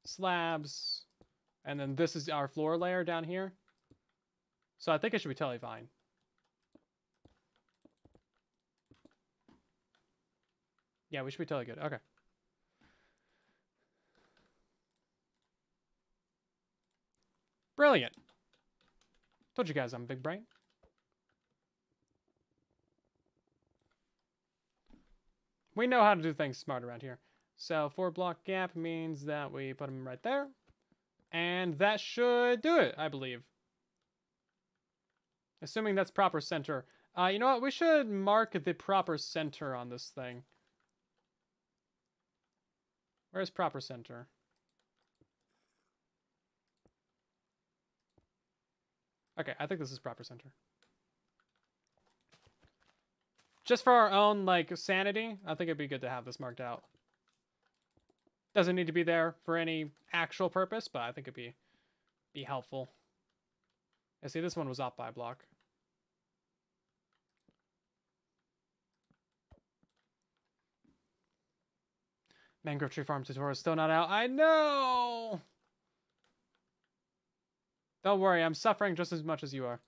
slabs. And then this is our floor layer down here. So I think it should be totally fine. Yeah, we should be totally good. Okay. Brilliant. Told you guys I'm a big brain. We know how to do things smart around here. So 4 block gap means that we put them right there. And that should do it, I believe. Assuming that's proper center. You know what? We should mark the proper center on this thing. Where's proper center? Okay, I think this is proper center. Just for our own, like, sanity, I think it'd be good to have this marked out. Doesn't need to be there for any actual purpose, but I think it'd be helpful. Yeah, see, this one was off by a block. Mangrove Tree Farm tutorial is still not out. I know! Don't worry, I'm suffering just as much as you are.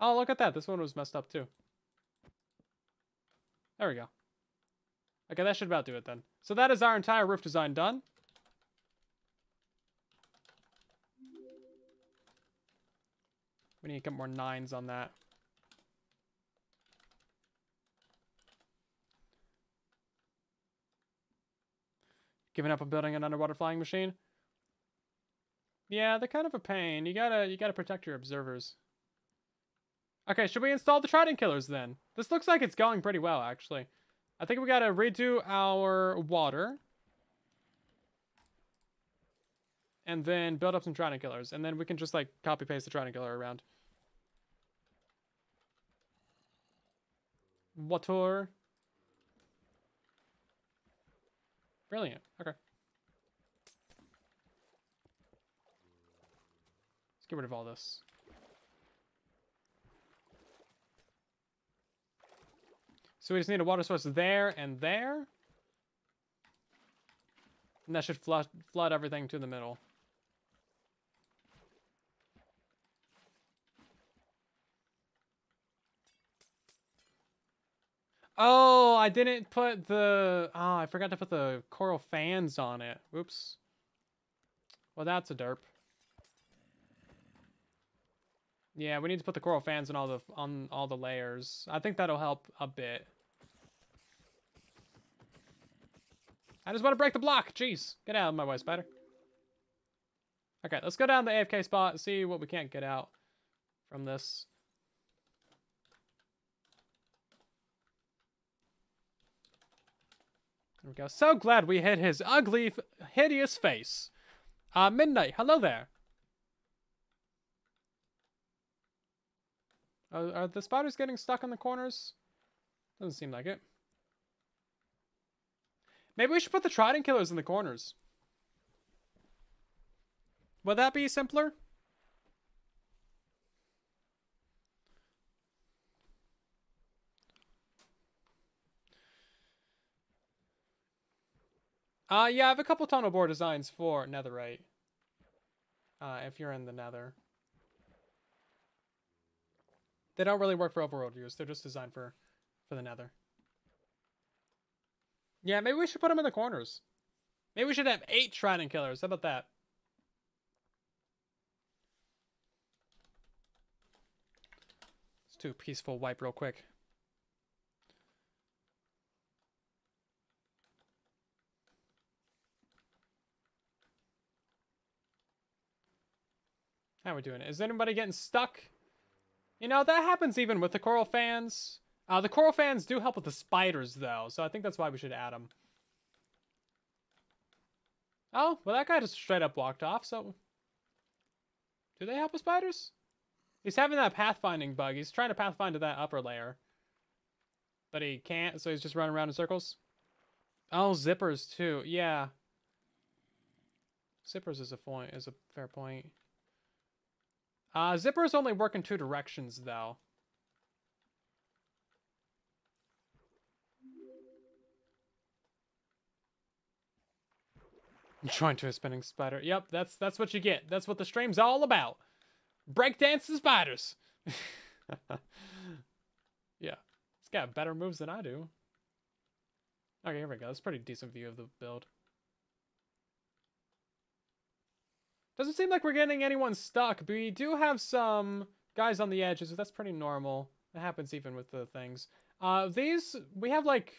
Oh, look at that. This one was messed up too. There we go. Okay, that should about do it then. So that is our entire roof design done. We need to get more 9s on that. Giving up on building an underwater flying machine? Yeah, they're kind of a pain. You gotta protect your observers. Okay, should we install the trident killers then? This looks like it's going pretty well, actually. I think we gotta redo our water. And then build up some trident killers. And then we can just, like, copy-paste the trident killer around. Water. Brilliant. Okay. Let's get rid of all this. So we just need a water source there and there. And that should flood everything to the middle. Oh, I didn't put the... Oh, I forgot to put the coral fans on it. Oops. Well, that's a derp. Yeah, we need to put the coral fans on all the layers. I think that'll help a bit. I just want to break the block. Jeez. Get out of my way, spider. Okay, let's go down the AFK spot and see what we can't get out from this. There we go. So glad we hit his ugly, hideous face. Midnight, hello there. Are the spiders getting stuck in the corners? Doesn't seem like it. Maybe we should put the trident killers in the corners. Would that be simpler? Yeah, I have a couple tunnel board designs for netherite. If you're in the nether. They don't really work for overworld use. They're just designed for the nether. Yeah, maybe we should put them in the corners. Maybe we should have 8 trident killers. How about that? Let's do a peaceful wipe real quick. How are we doing? Is anybody getting stuck? You know, that happens even with the coral fans. The coral fans do help with the spiders, though, so I think that's why we should add them. Oh, well, that guy just straight up walked off, so... Do they help with spiders? He's having that pathfinding bug. He's trying to pathfind to that upper layer. But he can't, so he's just running around in circles. Oh, zippers, too. Yeah. Zippers is a fair point. Zippers only work in 2 directions, though. Join to a spinning spider. Yep, that's what you get. That's what the stream's all about. Breakdance and spiders. Yeah. He's got better moves than I do. Okay, here we go. That's a pretty decent view of the build. Doesn't seem like we're getting anyone stuck, but we do have some guys on the edges. That's pretty normal. It happens even with the things. We have like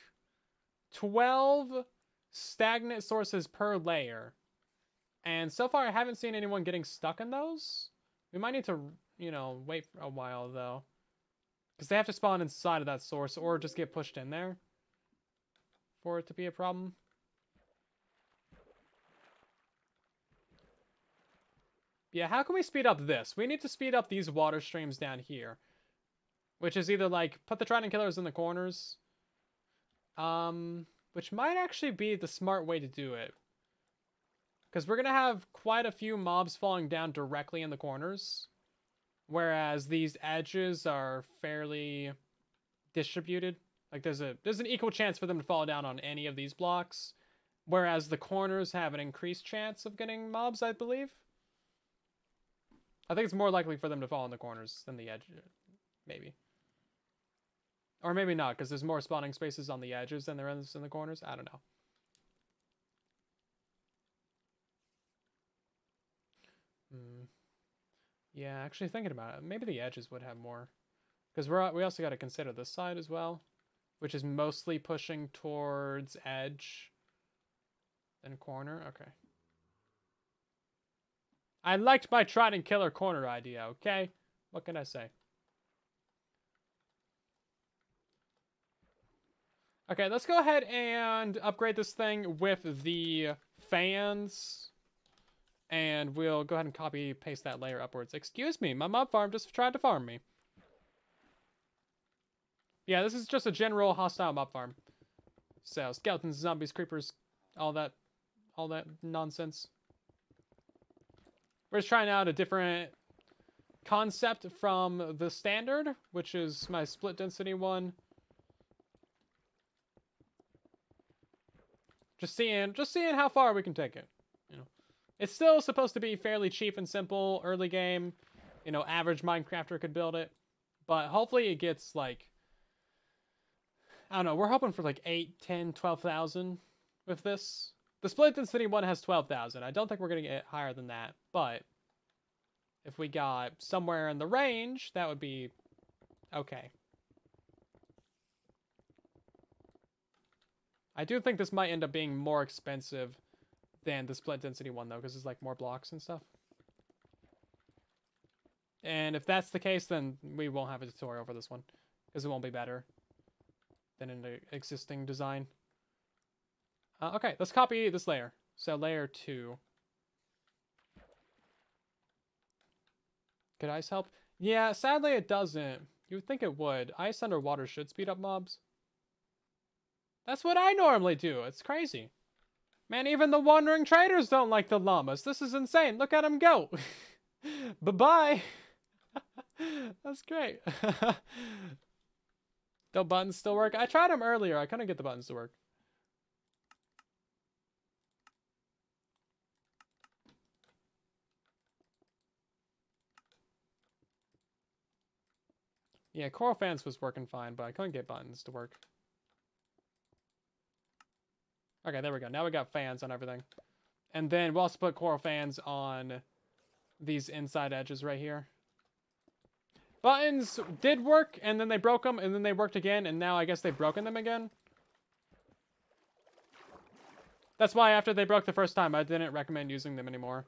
12 stagnant sources per layer. And so far, I haven't seen anyone getting stuck in those. We might need to, you know, wait for a while, though. Because they have to spawn inside of that source or just get pushed in there for it to be a problem. Yeah, how can we speed up this? We need to speed up these water streams down here. Which is either, like, put the trident killers in the corners. Which might actually be the smart way to do it. Because we're going to have quite a few mobs falling down directly in the corners. Whereas these edges are fairly distributed. Like, there's an equal chance for them to fall down on any of these blocks. Whereas the corners have an increased chance of getting mobs, I believe. I think it's more likely for them to fall in the corners than the edge. Maybe. Or maybe not, because there's more spawning spaces on the edges than there is in the corners. I don't know. Yeah, actually thinking about it, maybe the edges would have more. Because we also got to consider this side as well, which is mostly pushing towards edge than corner. Okay. I liked my Trident Killer corner idea, okay? What can I say? Okay, let's go ahead and upgrade this thing with the fans. And we'll go ahead and copy paste that layer upwards. Excuse me, my mob farm just tried to farm me. Yeah, this is just a general hostile mob farm. So, skeletons, zombies, creepers, all that nonsense. We're just trying out a different concept from the standard, which is my split density one. Just seeing how far we can take it. You know, it's still supposed to be fairly cheap and simple early game. You know, average Minecrafter could build it, but hopefully it gets like, I don't know. We're hoping for like 8, 10, 12,000 with this. The split density one has 12,000. I don't think we're gonna get higher than that, but if we got somewhere in the range, that would be okay. I do think this might end up being more expensive than the split density one, though, because it's like more blocks and stuff. And if that's the case, then we won't have a tutorial for this one, because it won't be better than in the existing design. Okay, let's copy this layer. So layer 2. Could ice help? Yeah, sadly it doesn't. You would think it would. Ice underwater should speed up mobs. That's what I normally do. It's crazy. Man, even the wandering traders don't like the llamas. This is insane. Look at them go. Bye-bye. That's great. The buttons still work? I tried them earlier. I couldn't get the buttons to work. Yeah, Coral Fans was working fine, but I couldn't get buttons to work. Okay, there we go. Now we got fans on everything. And then we'll also put Coral Fans on these inside edges right here. Buttons did work, and then they broke them, and then they worked again, and now I guess they've broken them again. That's why after they broke the first time, I didn't recommend using them anymore.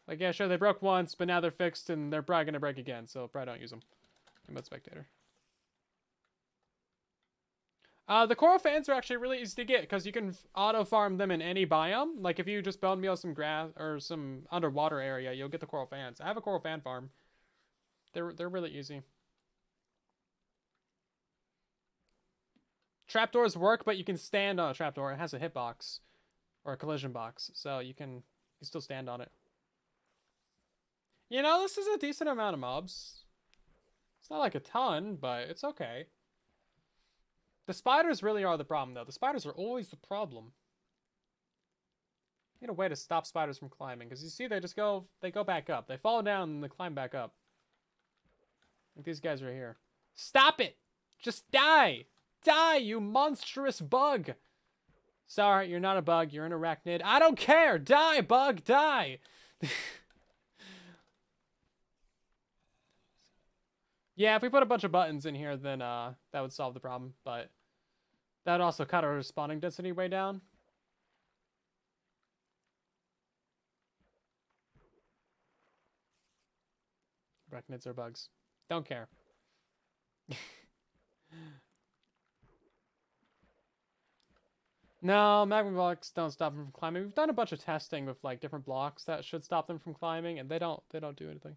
Like, yeah, sure, they broke once, but now they're fixed, and they're probably going to break again, so probably don't use them. Mode spectator. The Coral Fans are actually really easy to get, because you can auto-farm them in any biome. Like, if you just bone meal some grass, or some underwater area, you'll get the Coral Fans. I have a Coral Fan farm. They're really easy. Trapdoors work, but you can stand on a trapdoor. It has a hitbox, or a collision box, so you can still stand on it. You know, this is a decent amount of mobs. It's not like a ton, but it's okay. The spiders really are the problem, though. The spiders are always the problem. Need a way to stop spiders from climbing, because you see they go back up. They fall down and they climb back up. Like these guys right here. Stop it! Just die! Die, you monstrous bug! Sorry, you're not a bug. You're an arachnid. I don't care! Die, bug! Die! Yeah, if we put a bunch of buttons in here, then that would solve the problem. But that would also cut our spawning density way down. Arachnids are bugs. Don't care. No, magma blocks don't stop them from climbing. We've done a bunch of testing with like different blocks that should stop them from climbing, and they don't do anything.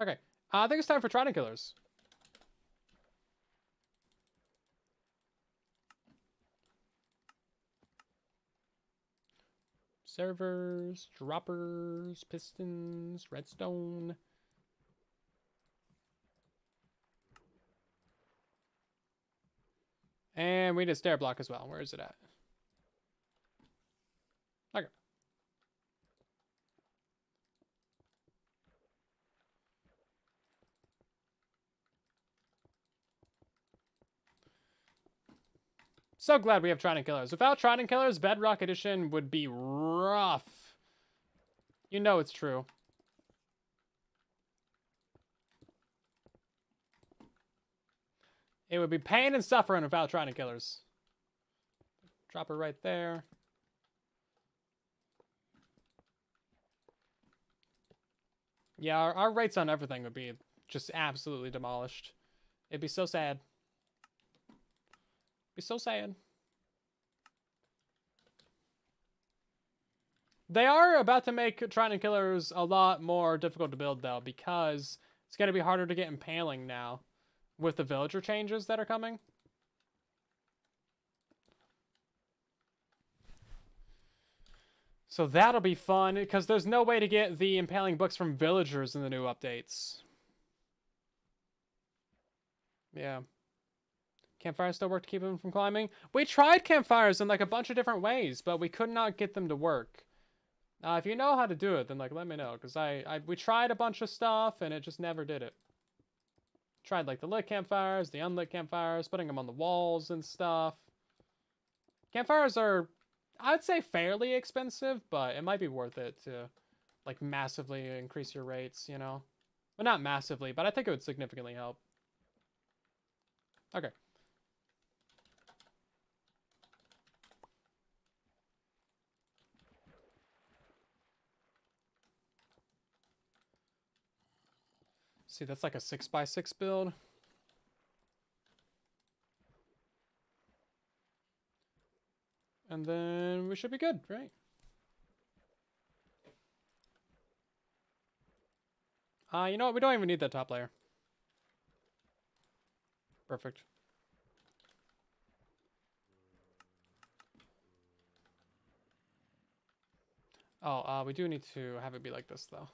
Okay, I think it's time for Trident Killers. Servers, droppers, pistons, redstone. And we need a stair block as well. Where is it at? Okay. So glad we have Trident Killers. Without Trident Killers, Bedrock Edition would be rough. You know it's true. It would be pain and suffering without Trident Killers. Drop her right there. Yeah, our rates on everything would be just absolutely demolished. It'd be so sad. Be so sad. They are about to make Trident Killers a lot more difficult to build, though, because it's going to be harder to get Impaling now with the villager changes that are coming. So that'll be fun, because there's no way to get the Impaling books from villagers in the new updates. Yeah. Campfires still work to keep them from climbing? We tried campfires in like a bunch of different ways, but we could not get them to work. If you know how to do it, then like let me know, because we tried a bunch of stuff and it just never did it. Tried like the lit campfires, the unlit campfires, putting them on the walls and stuff. Campfires are, I'd say, fairly expensive, but it might be worth it to like massively increase your rates, you know? Well, not massively, but I think it would significantly help. Okay. See, that's like a 6x6 build. And then we should be good, right? You know what? We don't even need that top layer. Perfect. Oh, we do need to have it be like this, though.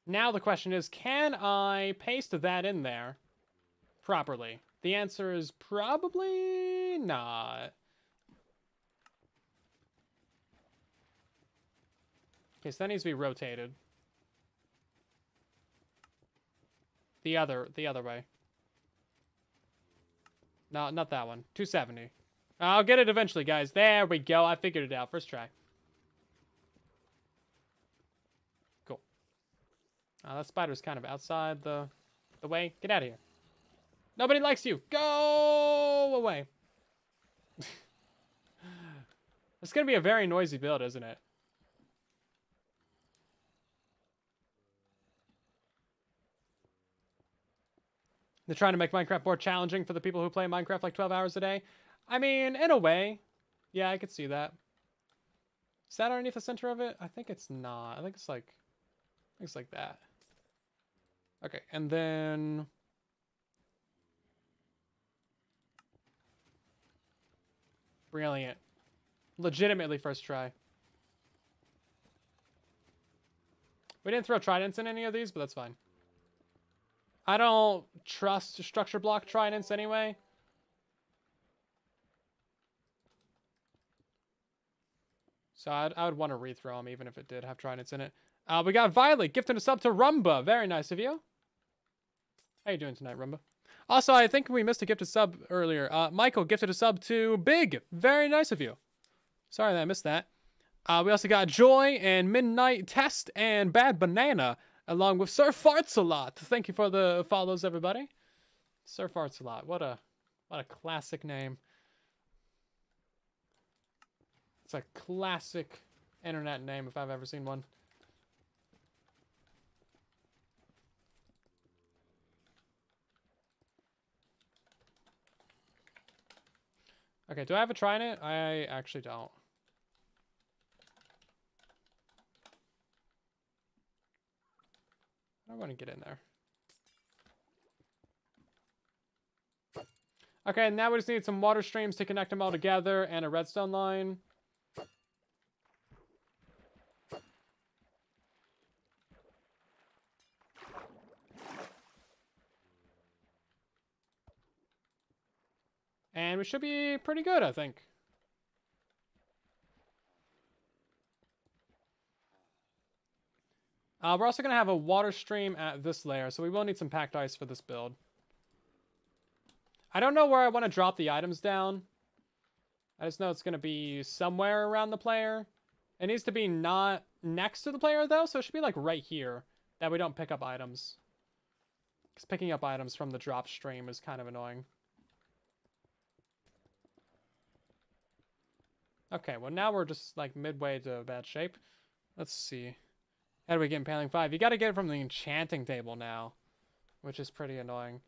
Now the question is, can I paste that in there properly? The answer is probably not. Okay, so that needs to be rotated. The other way. No, not that one. 270. I'll get it eventually, guys. There we go. I figured it out. First try. Cool. That spider's kind of outside the way. Get out of here. Nobody likes you. Go away. It's going to be a very noisy build, isn't it? They're trying to make Minecraft more challenging for the people who play Minecraft like 12 hours a day. I mean, in a way. Yeah, I could see that. Is that underneath the center of it? I think it's not. I think it's like that. Okay, and then brilliant. Legitimately first try. We didn't throw tridents in any of these, but that's fine. I don't trust structure block tridents anyway. So I would want to rethrow them even if it did have tridents in it. We got Violet gifting a sub to Rumba. Very nice of you. How you doing tonight, Rumba? Also, I think we missed a gifted sub earlier. Michael gifted a sub to Big. Very nice of you. Sorry that I missed that. We also got Joy and Midnight Test and Bad Banana, along with Sir Farts-a-Lot. Thank you for the follows, everybody. Sir Farts-a-Lot. What a classic name. It's a classic internet name if I've ever seen one. Okay, do I have a trident? I actually don't. I want to get in there. Okay, now we just need some water streams to connect them all together and a redstone line. And we should be pretty good, I think. We're also going to have a water stream at this layer, so we will need some packed ice for this build. I don't know where I want to drop the items down. I just know it's going to be somewhere around the player. It needs to be not next to the player, though, so it should be like right here, that we don't pick up items. Because picking up items from the drop stream is kind of annoying. Okay, well now we're just like midway to bad shape. Let's see. How do we get Impaling 5? You gotta get it from the enchanting table now, which is pretty annoying.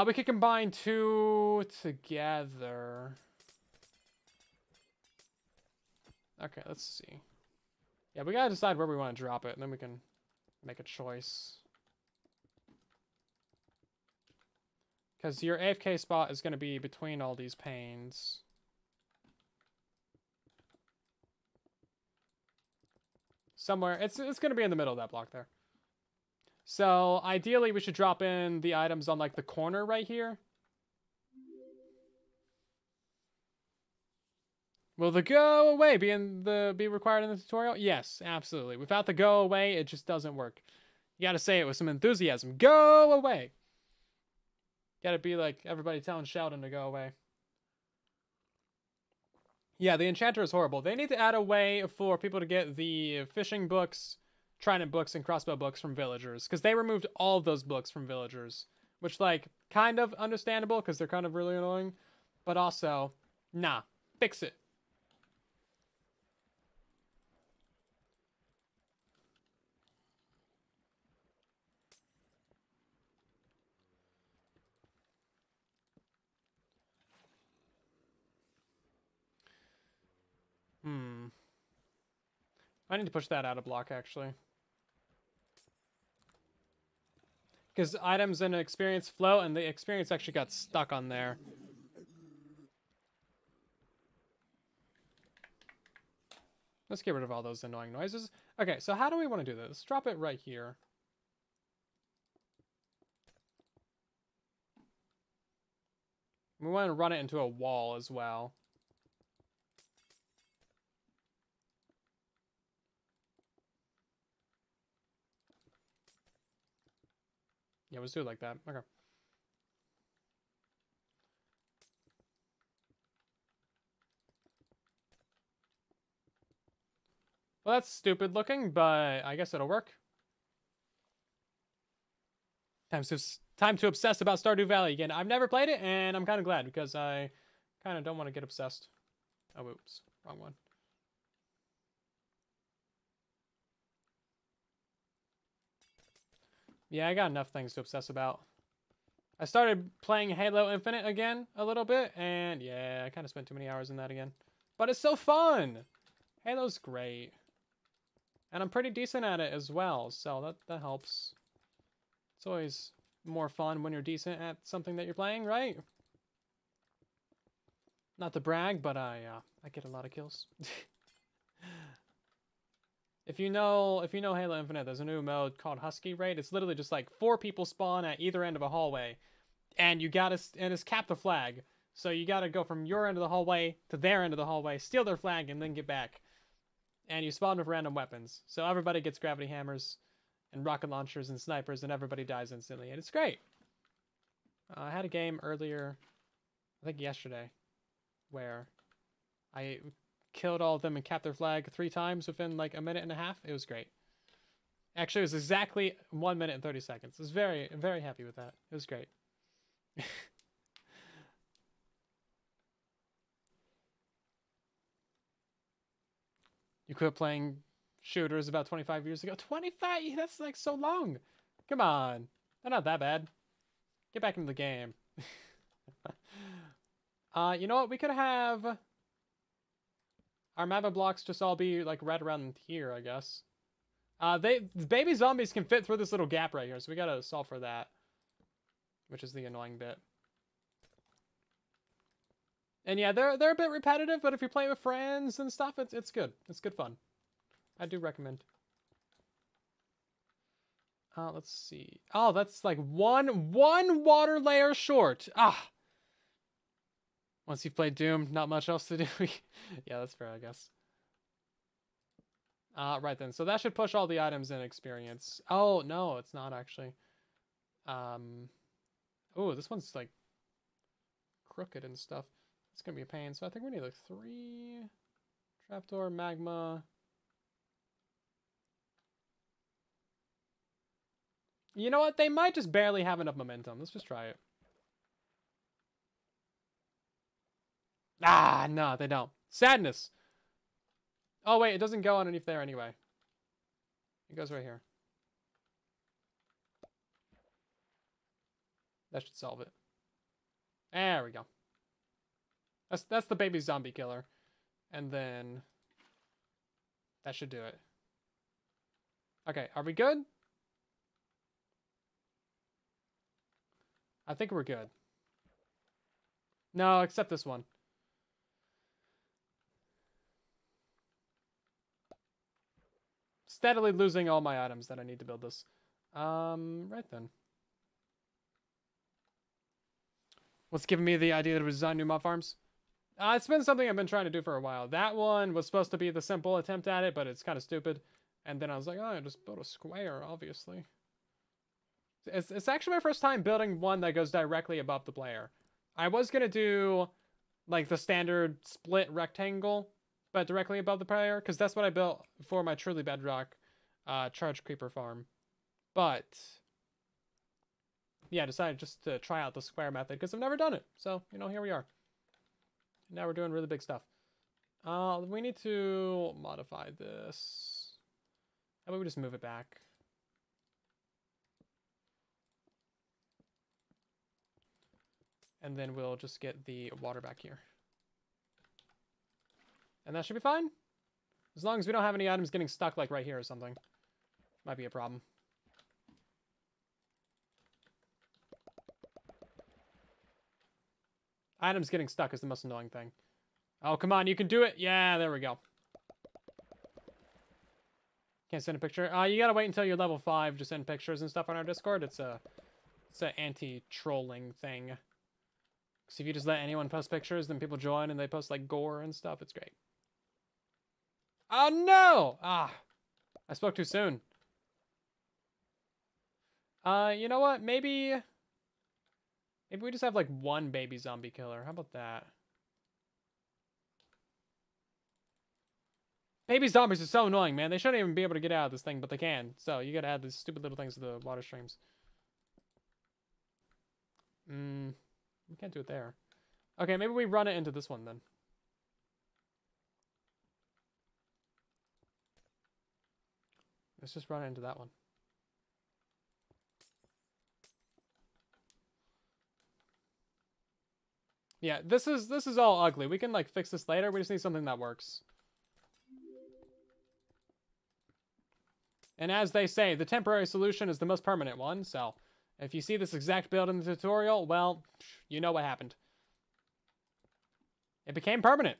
We could combine 2 together. Okay, let's see. Yeah, we gotta decide where we want to drop it, and then we can make a choice. Because your AFK spot is going to be between all these panes. Somewhere, it's going to be in the middle of that block there. So, ideally, we should drop in the items on, like, the corner right here. Will the go away be required in the tutorial? Yes, absolutely. Without the go away, it just doesn't work. You gotta say it with some enthusiasm. Go away! Gotta be like everybody telling Sheldon to go away. Yeah, the enchanter is horrible. They need to add a way for people to get the fishing books, trident books, and crossbow books from villagers. Because they removed all of those books from villagers. Which, like, kind of understandable, because they're kind of really annoying. But also, nah. Fix it. I need to push that out of block, actually. Because items and experience flow, and the experience actually got stuck on there. Let's get rid of all those annoying noises. Okay, so how do we want to do this? Let's drop it right here. We want to run it into a wall as well. Yeah, let's do it like that. Okay. Well, that's stupid looking, but I guess it'll work. Time to obsess about Stardew Valley again. I've never played it, and I'm kind of glad, because I kind of don't want to get obsessed. Oh, oops. Wrong one. Yeah, I got enough things to obsess about. I started playing Halo Infinite again a little bit, and yeah, I kind of spent too many hours in that again. But it's so fun! Halo's great. And I'm pretty decent at it as well, so that helps. It's always more fun when you're decent at something that you're playing, right? Not to brag, but I get a lot of kills. If you know Halo Infinite, there's a new mode called Husky Raid. It's literally just like 4 people spawn at either end of a hallway, and it's capped a flag. So you gotta go from your end of the hallway to their end of the hallway, steal their flag, and then get back. And you spawn with random weapons. So everybody gets gravity hammers and rocket launchers and snipers, and everybody dies instantly, and it's great. I had a game earlier, I think yesterday, where I killed all of them and capped their flag 3 times within like a minute and a half. It was great. Actually, it was exactly 1 minute and 30 seconds. I was very happy with that. It was great. You quit playing shooters about 25 years ago. 25? That's like so long. Come on. They're not that bad. Get back into the game. You know what? We could have our map of blocks just all be like right around here, I guess. The baby zombies can fit through this little gap right here, so we gotta solve for that, which is the annoying bit. And yeah, they're a bit repetitive, but if you're playing with friends and stuff, it's good. It's good fun. I do recommend. Let's see. Oh, that's like one water layer short. Ah. Once you've played Doom, not much else to do. Yeah, that's fair, I guess. Right then. So that should push all the items in experience. Oh, no, it's not actually. Oh, this one's like crooked and stuff. It's gonna be a pain. So I think we need like 3 trapdoor, magma. You know what? They might just barely have enough momentum. Let's just try it. Ah, no, they don't. Sadness. Oh, wait, it doesn't go underneath there anyway. It goes right here. That should solve it. There we go. That's the baby zombie killer. And then that should do it. Okay, are we good? I think we're good. No, except this one. Steadily losing all my items that I need to build this. Right then. What's giving me the idea to design new mob farms? It's been something I've been trying to do for a while. That one was supposed to be the simple attempt at it, but it's kind of stupid. And then I was like, oh, I just built a square, obviously. It's actually my first time building one that goes directly above the player. I was going to do, like, the standard split rectangle, but directly above the player, because that's what I built for my truly Bedrock charge creeper farm. But yeah, I decided just to try out the square method, because I've never done it. So, you know, here we are. Now we're doing really big stuff. We need to modify this. How about we just move it back? And then we'll just get the water back here. And that should be fine. As long as we don't have any items getting stuck like right here or something. Might be a problem. Items getting stuck is the most annoying thing. Oh, come on, you can do it. Yeah, there we go. Can't send a picture. You gotta wait until you're level 5 to send pictures and stuff on our Discord. It's an anti-trolling thing. Because if you just let anyone post pictures, then people join and they post like gore and stuff. It's great. Oh no! Ah, I spoke too soon. You know what? Maybe we just have like one baby zombie killer. How about that? Baby zombies are so annoying, man. They shouldn't even be able to get out of this thing, but they can. So you gotta add these stupid little things to the water streams. We can't do it there. Okay, maybe we run it into this one then. Let's just run it into that one. Yeah, this is all ugly. We can like fix this later. We just need something that works. And as they say, the temporary solution is the most permanent one. So if you see this exact build in the tutorial, well, you know what happened. It became permanent.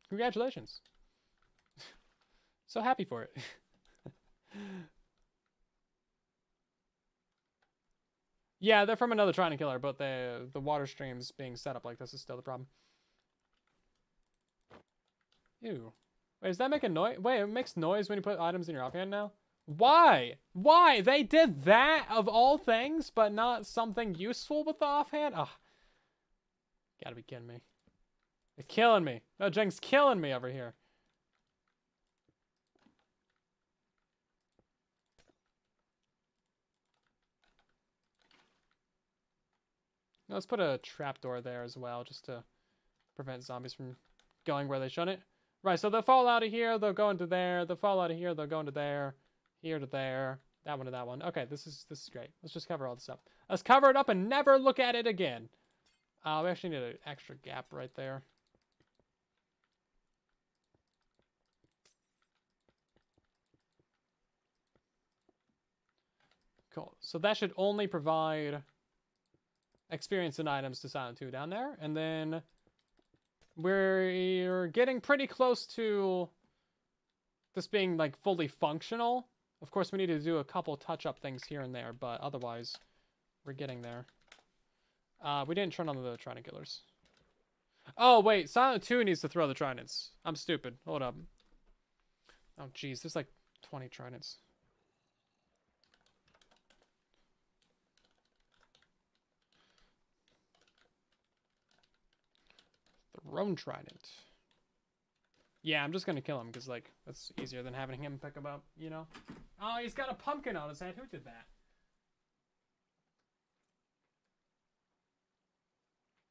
Congratulations. So happy for it. Yeah, they're from another Trident Killer, but the water streams being set up like this is still the problem. Ew. Wait, does that make a noise? Wait, it makes noise when you put items in your offhand now? Why? Why? They did that of all things, but not something useful with the offhand? Ugh. Gotta be kidding me. It's killing me. No, Jeng's killing me over here. Let's put a trapdoor there as well, just to prevent zombies from going where they shouldn't. Right, so they'll fall out of here, they'll go into there, they'll fall out of here, they'll go into there, here to there, that one to that one. Okay, this is great. Let's just cover all this up. Let's cover it up and never look at it again. We actually need an extra gap right there. Cool. So that should only provide experience and items to Silent 2 down there. And then we're getting pretty close to this being like fully functional. Of course, we need to do a couple touch-up things here and there, but otherwise, we're getting there. We didn't turn on the Trident Killers. Oh, wait. Silent 2 needs to throw the Tridents. I'm stupid. Hold up. Oh, jeez. There's like 20 Tridents. Thrown Trident. Yeah, I'm just gonna kill him because, like, that's easier than having him pick him up, you know? Oh, he's got a pumpkin on his head. Who did that?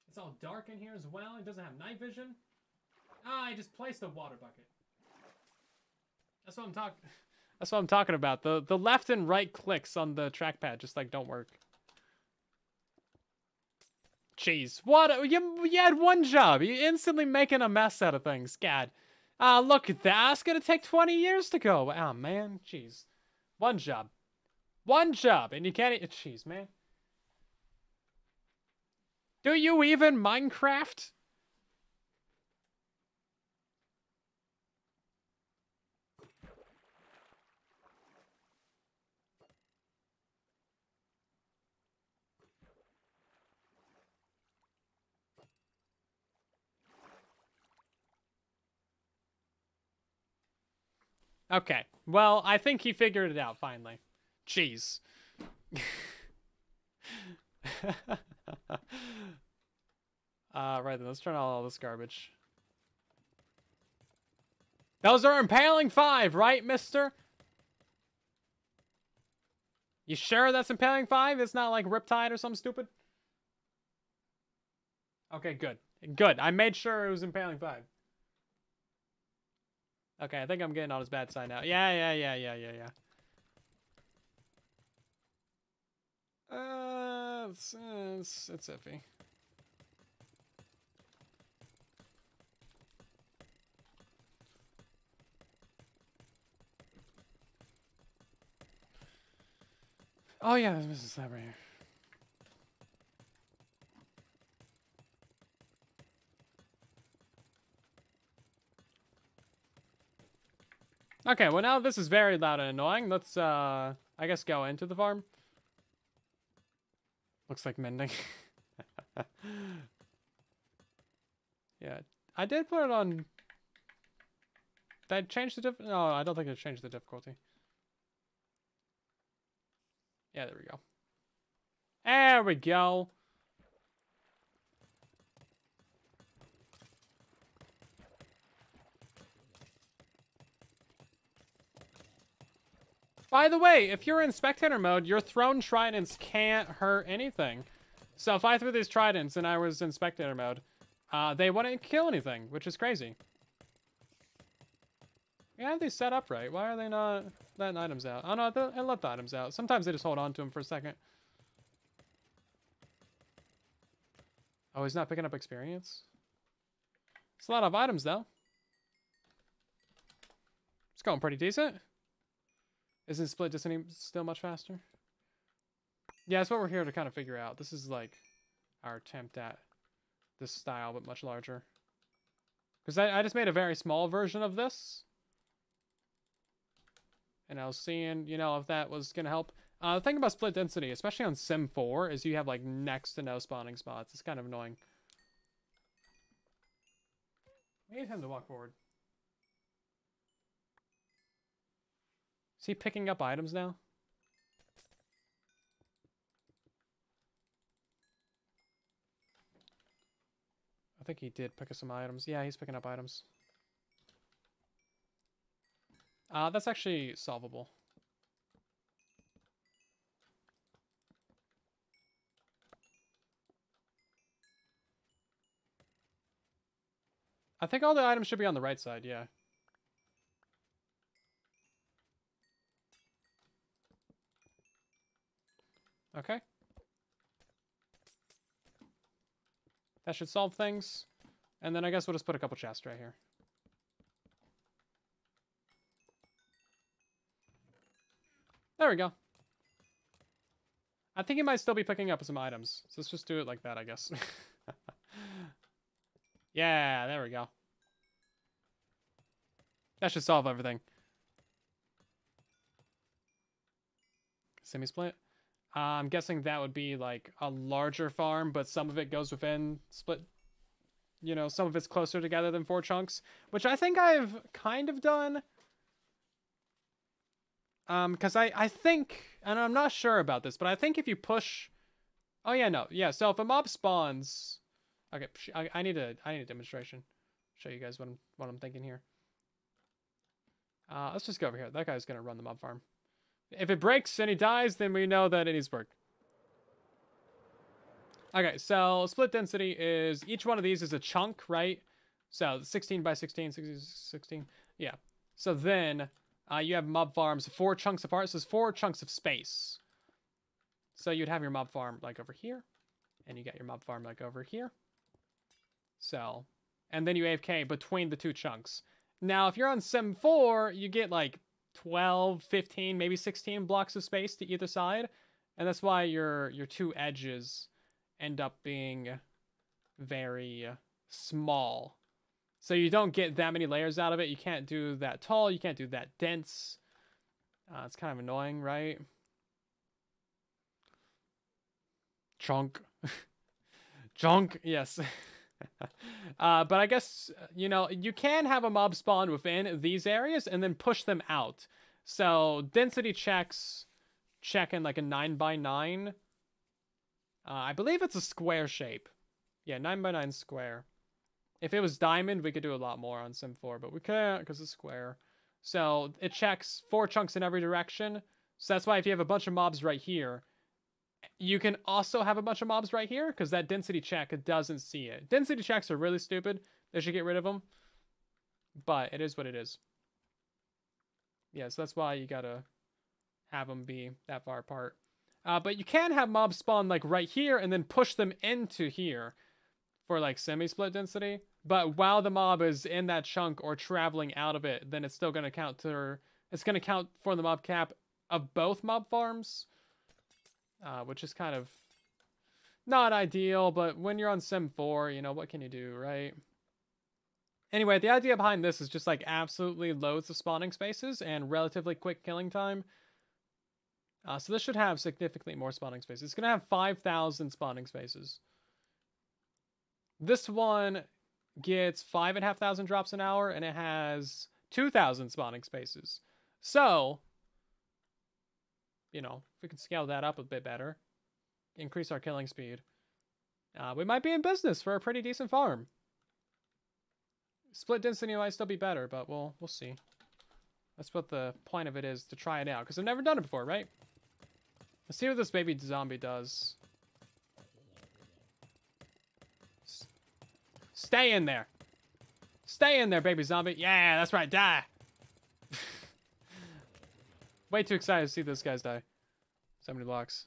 It's all dark in here as well. It doesn't have night vision. Ah, I just placed a water bucket. That's what I'm talking. That's what I'm talking about. The left and right clicks on the trackpad just like don't work. Jeez, what? You had one job. You instantly making a mess out of things. God. Ah, look at that. It's gonna take 20 years to go. Oh man, jeez. One job. One job, and you can't. Jeez, man. Do you even Minecraft? Okay. Well, I think he figured it out finally. Jeez. Right then, let's turn on all this garbage. Those are impaling 5, right, mister? You sure that's impaling 5? It's not like Riptide or something stupid? Okay, good. Good. I made sure it was impaling 5. Okay, I think I'm getting on his bad side now. Yeah. It's iffy. Oh yeah, there's Mrs. Slab right here. Okay, well now this is very loud and annoying. Let's, I guess go into the farm. Looks like mending. Yeah, I did put it on... Did I change the No, I don't think it changed the difficulty. Yeah, there we go. There we go. By the way, if you're in spectator mode, your thrown tridents can't hurt anything. So if I threw these tridents and I was in spectator mode, they wouldn't kill anything, which is crazy. We have these set up right. Why are they not letting items out? Oh no, I let the items out. Sometimes they just hold on to them for a second. Oh, he's not picking up experience? It's a lot of items though. It's going pretty decent. Isn't split destiny still much faster? Yeah, that's what we're here to kind of figure out. This is like our attempt at this style, but much larger. Because I just made a very small version of this. And I was seeing, you know, if that was going to help. The thing about split density, especially on Sim 4, is you have like next to no spawning spots. It's kind of annoying. We need him to walk forward. Is he picking up items now? I think he did pick up some items. Yeah, he's picking up items. That's actually solvable. I think all the items should be on the right side, yeah. Okay. That should solve things. And then I guess we'll just put a couple chests right here. There we go. I think he might still be picking up some items. So let's just do it like that, I guess. Yeah, there we go. That should solve everything. Semi-split? I'm guessing that would be like a larger farm, but some of it goes within split. You know, some of it's closer together than 4 chunks, which I think I've kind of done. Because I think, and I'm not sure about this, but I think if you push... Oh, yeah, no. Yeah, so if a mob spawns... Okay, I need a demonstration. Show you guys what I'm thinking here. Let's just go over here. That guy's gonna run the mob farm. If it breaks and he dies, then we know that it needs work. Okay, so split density is, each one of these is a chunk, right? So 16 by 16, 16. Yeah. So then you have mob farms 4 chunks apart. So it's 4 chunks of space. So you'd have your mob farm like over here. And you got your mob farm like over here. So, and then you AFK between the 2 chunks. Now, if you're on Sim 4, you get like 12, 15, maybe 16 blocks of space to either side. And that's why your 2 edges end up being very small. So you don't get that many layers out of it. You can't do that tall. You can't do that dense. It's kind of annoying, right? Chunk. Chunk, yes. But I guess, you know, you can have a mob spawn within these areas and then push them out. So density checks check in like a 9x9. I believe it's a square shape. Yeah, 9x9 square. If it was diamond, we could do a lot more on Sim 4, but we can't because it's square. So it checks 4 chunks in every direction. So that's why if you have a bunch of mobs right here, you can also have a bunch of mobs right here because that density check doesn't see it. Density checks are really stupid. They should get rid of them. But it is what it is. Yeah, so that's why you gotta have them be that far apart. But you can have mobs spawn like right here and then push them into here for like semi-split density. But while the mob is in that chunk or traveling out of it, then it's still going to count to, it's going to count for the mob cap of both mob farms. Which is kind of not ideal, but when you're on Sim 4, you know, what can you do, right? Anyway, the idea behind this is just like absolutely loads of spawning spaces and relatively quick killing time. So this should have significantly more spawning spaces. It's going to have 5,000 spawning spaces. This one gets 5,500 drops an hour, and it has 2,000 spawning spaces. So, you know, if we can scale that up a bit better, increase our killing speed, we might be in business for a pretty decent farm. Split density might still be better, but we'll see. That's what the point of it is, to try it out, because I've never done it before, right? Let's see what this baby zombie does. Stay in there. Stay in there, baby zombie. Yeah, that's right, die. Way too excited to see those guys die. 70 blocks.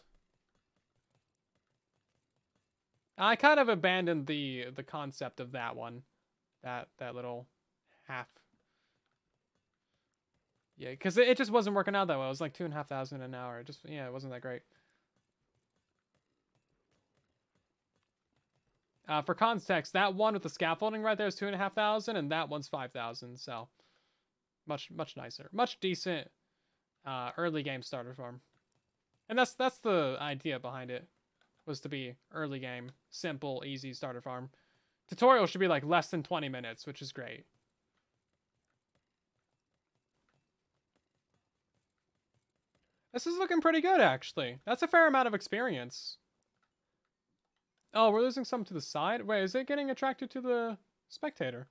I kind of abandoned the concept of that one. That little half. Yeah, because it just wasn't working out that well. It was like 2,500 an hour. It just, yeah, it wasn't that great. For context, that one with the scaffolding right there is 2,500, and that one's 5,000. So much nicer, much decent early game starter farm. And that's the idea behind it, was to be early game, simple, easy starter farm. Tutorial should be like less than 20 minutes, which is great. This is looking pretty good, actually. That's a fair amount of experience. Oh, we're losing some to the side? Wait, is it getting attracted to the spectator?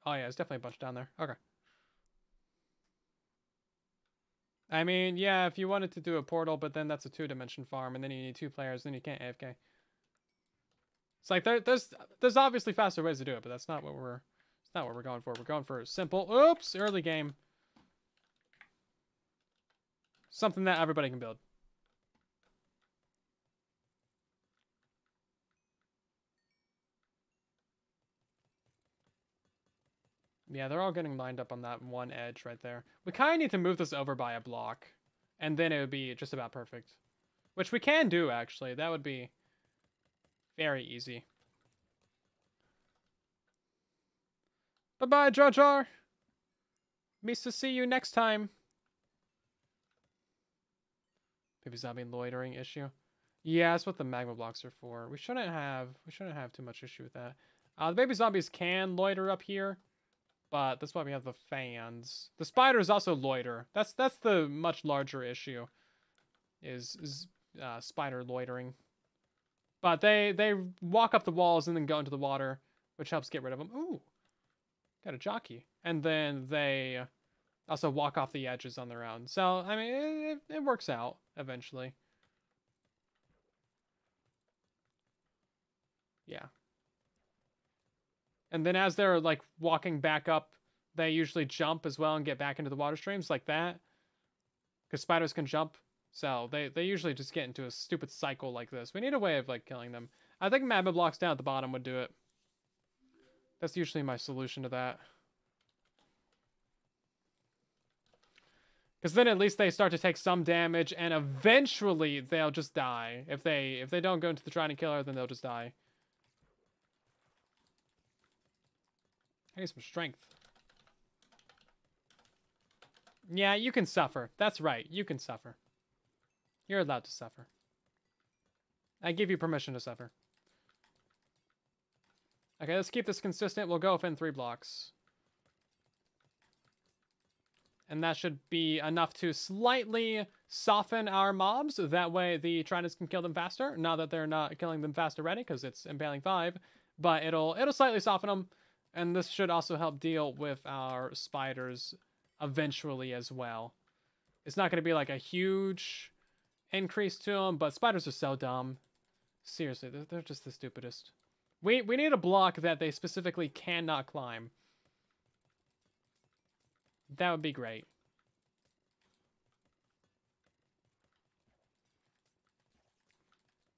Oh yeah, it's definitely a bunch down there. Okay. I mean, yeah, if you wanted to do a portal, but then that's a 2-dimension farm, and then you need 2 players, then you can't AFK. It's like there's obviously faster ways to do it, but that's not what we're going for. We're going for simple, oops, early game. Something that everybody can build. Yeah, they're all getting lined up on that one edge right there. We kind of need to move this over by a block, and then it would be just about perfect. Which we can do, actually. That would be very easy. Bye-bye, Jar Jar. Means to see you next time. Baby zombie loitering issue. Yeah, that's what the magma blocks are for. We shouldn't have too much issue with that. The baby zombies can loiter up here, but that's why we have the fans. The spiders also loiter. That's the much larger issue. Is spider loitering. But they walk up the walls and then go into the water, which helps get rid of them. Ooh, got a jockey. And then they also walk off the edges on their own. So, I mean, it works out eventually. Yeah. And then as they're, like, walking back up, they usually jump as well and get back into the water streams like that. Because spiders can jump. So, they usually just get into a stupid cycle like this. We need a way of, like, killing them. I think magma blocks down at the bottom would do it. That's usually my solution to that. Because then at least they start to take some damage, and eventually they'll just die. If they don't go into the Trident Killer, then they'll just die. I need some strength. Yeah, you can suffer. That's right. You can suffer. You're allowed to suffer. I give you permission to suffer. Okay, let's keep this consistent. We'll go within 3 blocks. And that should be enough to slightly soften our mobs. That way the Tridents can kill them faster. Now that they're not killing them fast already, because it's impaling 5. But it'll slightly soften them. And this should also help deal with our spiders eventually as well. It's not going to be like a huge increase to them, but spiders are so dumb. Seriously, they're just the stupidest. We need a block that they specifically cannot climb. That would be great.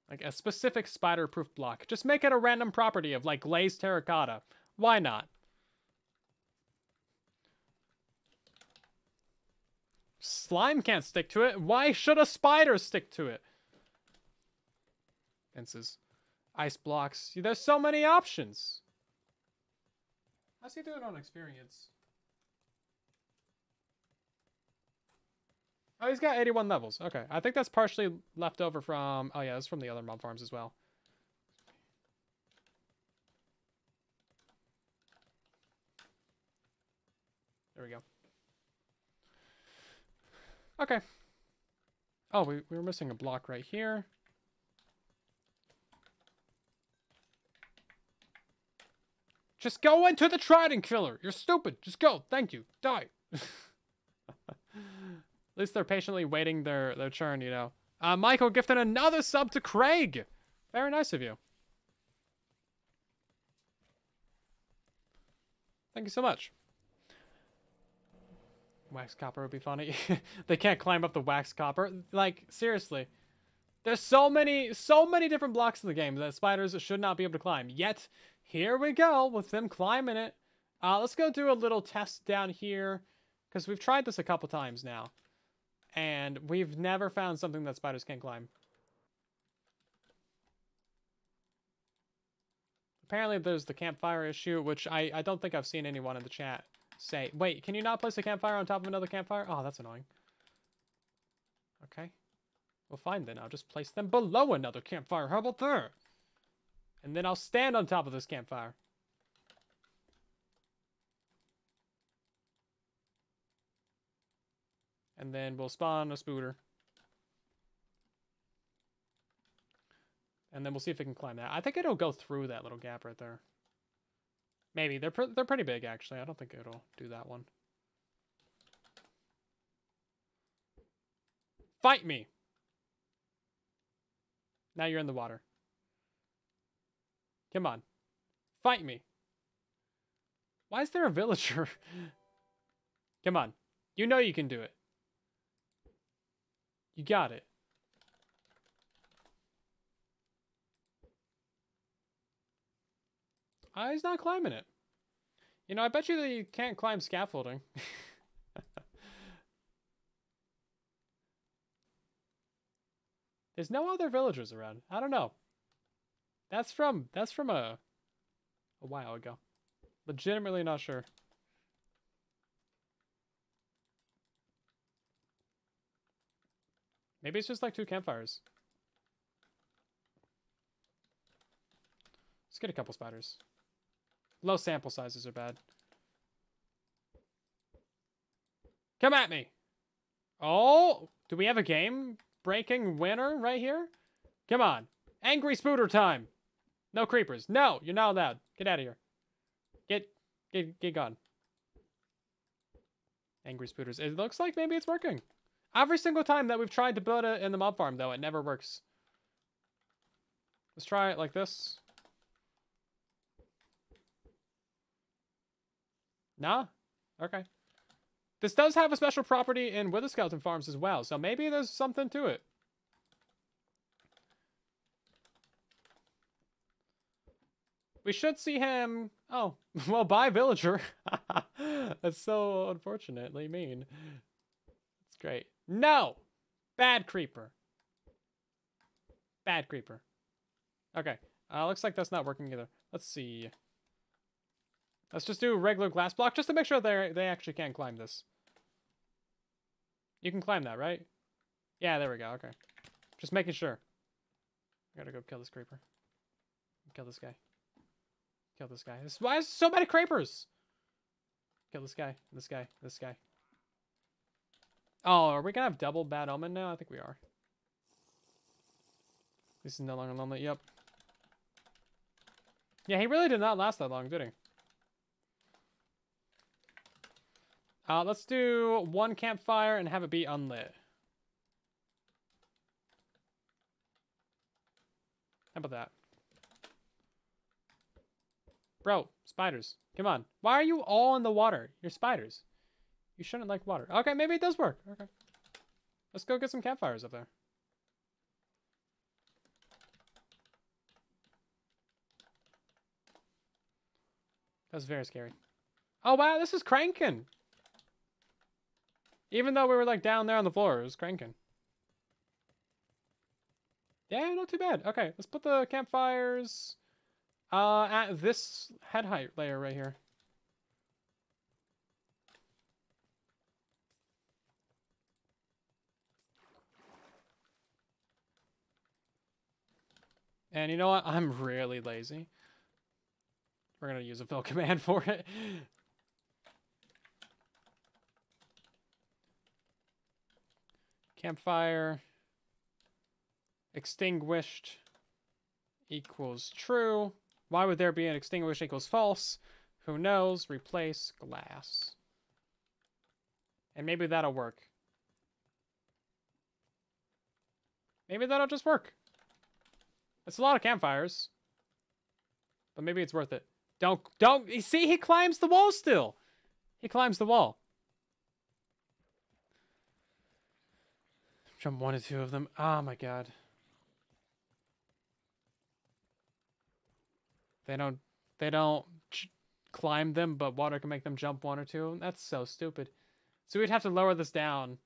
Like a specific spider-proof block. Just make it a random property of like glazed terracotta. Why not? Slime can't stick to it. Why should a spider stick to it? Fences. Ice blocks. There's so many options. How's he doing on experience? Oh, he's got 81 levels. Okay. I think that's partially left over from... Oh, yeah, it's from the other mob farms as well. There we go. Okay. Oh, we were missing a block right here. Just go into the Trident Killer. You're stupid. Just go. Thank you. Die. At least they're patiently waiting their turn, you know. Michael gifted another sub to Craig. Very nice of you. Thank you so much. Wax copper would be funny. They can't climb up the wax copper. Like, seriously. There's so many different blocks in the game that spiders should not be able to climb. Yet, here we go with them climbing it. Let's go do a little test down here. Because we've tried this a couple times now. And we've never found something that spiders can't climb. Apparently there's the campfire issue, which I don't think I've seen anyone in the chat say. Wait, can you not place a campfire on top of another campfire? Oh, that's annoying. Okay. Well, fine then. I'll just place them below another campfire. How about there? And then I'll stand on top of this campfire. And then we'll spawn a spooter. And then we'll see if it can climb that. I think it'll go through that little gap right there. Maybe. They're pretty big, actually. I don't think it'll do that one. Fight me! Now you're in the water. Come on. Fight me. Why is there a villager? Come on. You know you can do it. You got it. He's not climbing it. You know, I bet you that you can't climb scaffolding. There's no other villagers around. I don't know. That's from a while ago. Legitimately not sure. Maybe it's just like 2 campfires. Let's get a couple spiders. Low sample sizes are bad. Come at me! Oh! Do we have a game-breaking winner right here? Come on. Angry spooter time! No creepers. No! You're not allowed. Get out of here. Get gone. Angry spooters. It looks like maybe it's working. Every single time that we've tried to build it in the mob farm, though, it never works. Let's try it like this. Nah? Okay. This does have a special property in Wither Skeleton farms as well, so maybe there's something to it. We should see him... Oh, well, bye, villager. That's so unfortunately mean. It's great. No! Bad creeper. Bad creeper. Okay. Looks like that's not working either. Let's see. Let's just do a regular glass block just to make sure they actually can climb this. You can climb that, right? Yeah, there we go. Okay. Just making sure. I gotta go kill this creeper. Kill this guy. Kill this guy. Why is so many creepers? Kill this guy. This guy. This guy. Oh, are we gonna have double bad omen now? I think we are. This is no longer lonely. Yep. Yeah, he really did not last that long, did he? Let's do one campfire and have it be unlit. How about that? Bro, spiders. Come on. Why are you all in the water? You're spiders. You shouldn't like water. Okay, maybe it does work. Okay. Let's go get some campfires up there. That's very scary. Oh, wow, this is cranking. Even though we were, like, down there on the floor, it was cranking. Yeah, not too bad. Okay, let's put the campfires at this head height layer right here. And you know what? I'm really lazy. We're going to use a fill command for it. Campfire extinguished equals true. Why would there be an extinguished equals false? Who knows? Replace glass. And maybe that'll work. Maybe that'll just work. It's a lot of campfires. But maybe it's worth it. Don't, you see, he climbs the wall still. He climbs the wall. Jump one or two of them. Oh my god. They don't climb them, but water can make them jump one or two. That's so stupid. So we'd have to lower this down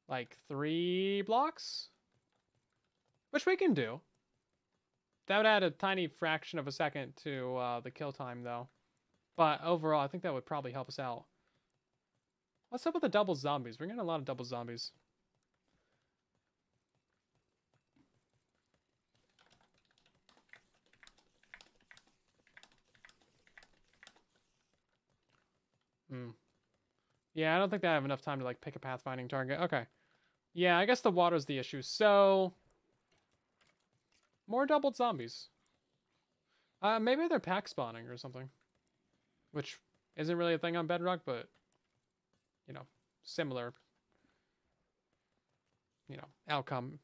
like 3 blocks, which we can do. That would add a tiny fraction of a second to the kill time, though. But overall, I think that would probably help us out. What's up with the double zombies? We're getting a lot of double zombies. Yeah, I don't think I have enough time to, like, pick a pathfinding target. Okay. Yeah, I guess the water's the issue. So, more doubled zombies. Maybe they're pack spawning or something. Which isn't really a thing on Bedrock, but, you know, similar, you know, outcome.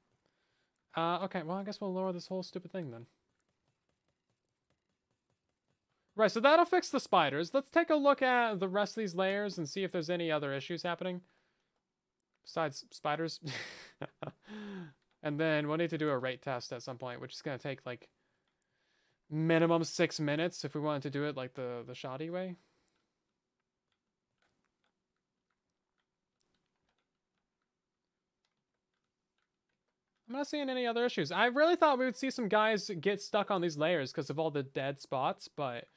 Okay, well, I guess we'll lower this whole stupid thing then. Right, so that'll fix the spiders. Let's take a look at the rest of these layers and see if there's any other issues happening. Besides spiders. And then we'll need to do a rate test at some point, which is going to take, like, minimum 6 minutes if we wanted to do it, like, the shoddy way. I'm not seeing any other issues. I really thought we would see some guys get stuck on these layers because of all the dead spots, but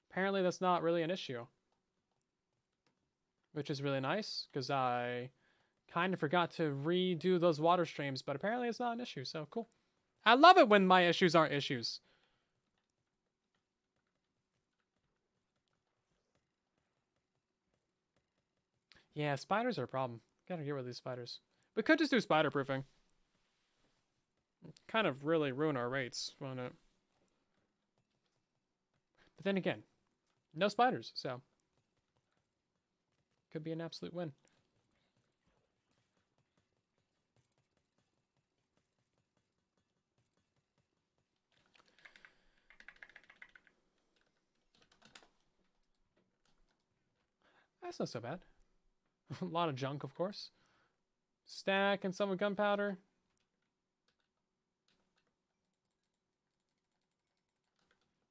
apparently that's not really an issue. Which is really nice, because I kind of forgot to redo those water streams, but apparently it's not an issue, so cool. I love it when my issues aren't issues. Yeah, spiders are a problem. Gotta get rid of these spiders. We could just do spider proofing. Kind of really ruin our rates, won't it? But then again, no spiders, so. Could be an absolute win. That's not so bad. A lot of junk, of course. Stack and some with gunpowder.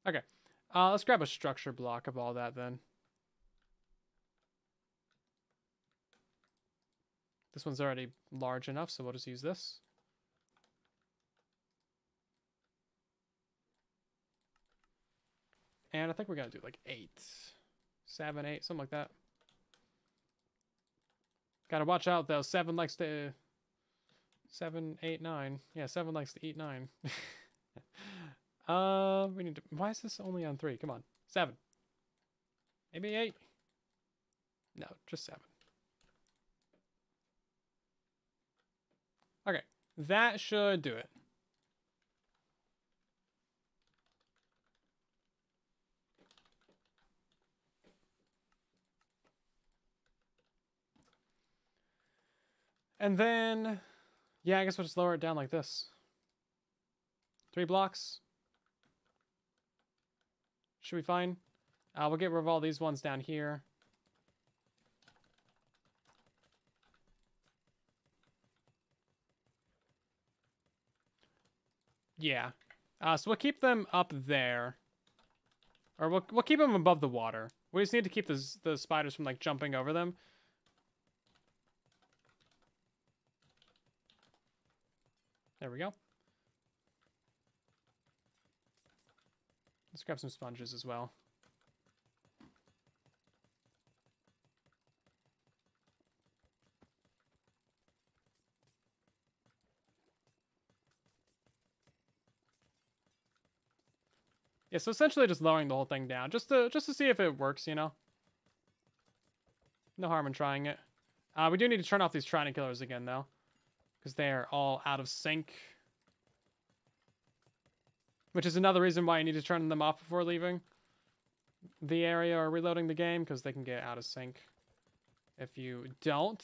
Okay. Let's grab a structure block of all that then. This one's already large enough, so we'll just use this. And I think we're going to do like 8. 7, 8, something like that. Gotta watch out though. 7 likes to... 7, 8, 9. Yeah, 7 likes to eat 9. We need to... Why is this only on 3? Come on. 7. Maybe 8? No, just 7. Okay. That should do it. And then, yeah, I guess we'll just lower it down like this. 3 blocks. Should be fine. We'll get rid of all these ones down here. Yeah. So we'll keep them up there. Or we'll keep them above the water. We just need to keep the spiders from, like, jumping over them. There we go. Let's grab some sponges as well. Yeah, so essentially just lowering the whole thing down, just to see if it works, you know. No harm in trying it. We do need to turn off these trident killers again, though, because they are all out of sync. Which is another reason why you need to turn them off before leaving the area or reloading the game, because they can get out of sync if you don't.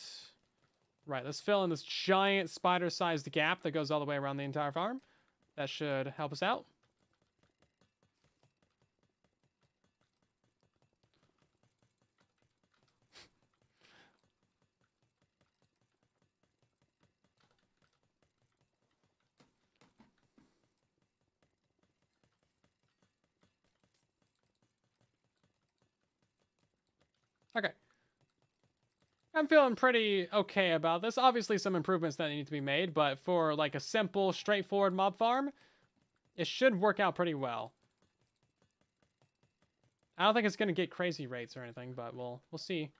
Right, let's fill in this giant spider-sized gap that goes all the way around the entire farm. That should help us out. Okay. I'm feeling pretty okay about this. Obviously some improvements that need to be made, but for like a simple, straightforward mob farm, it should work out pretty well. I don't think it's going to get crazy rates or anything, but we'll see.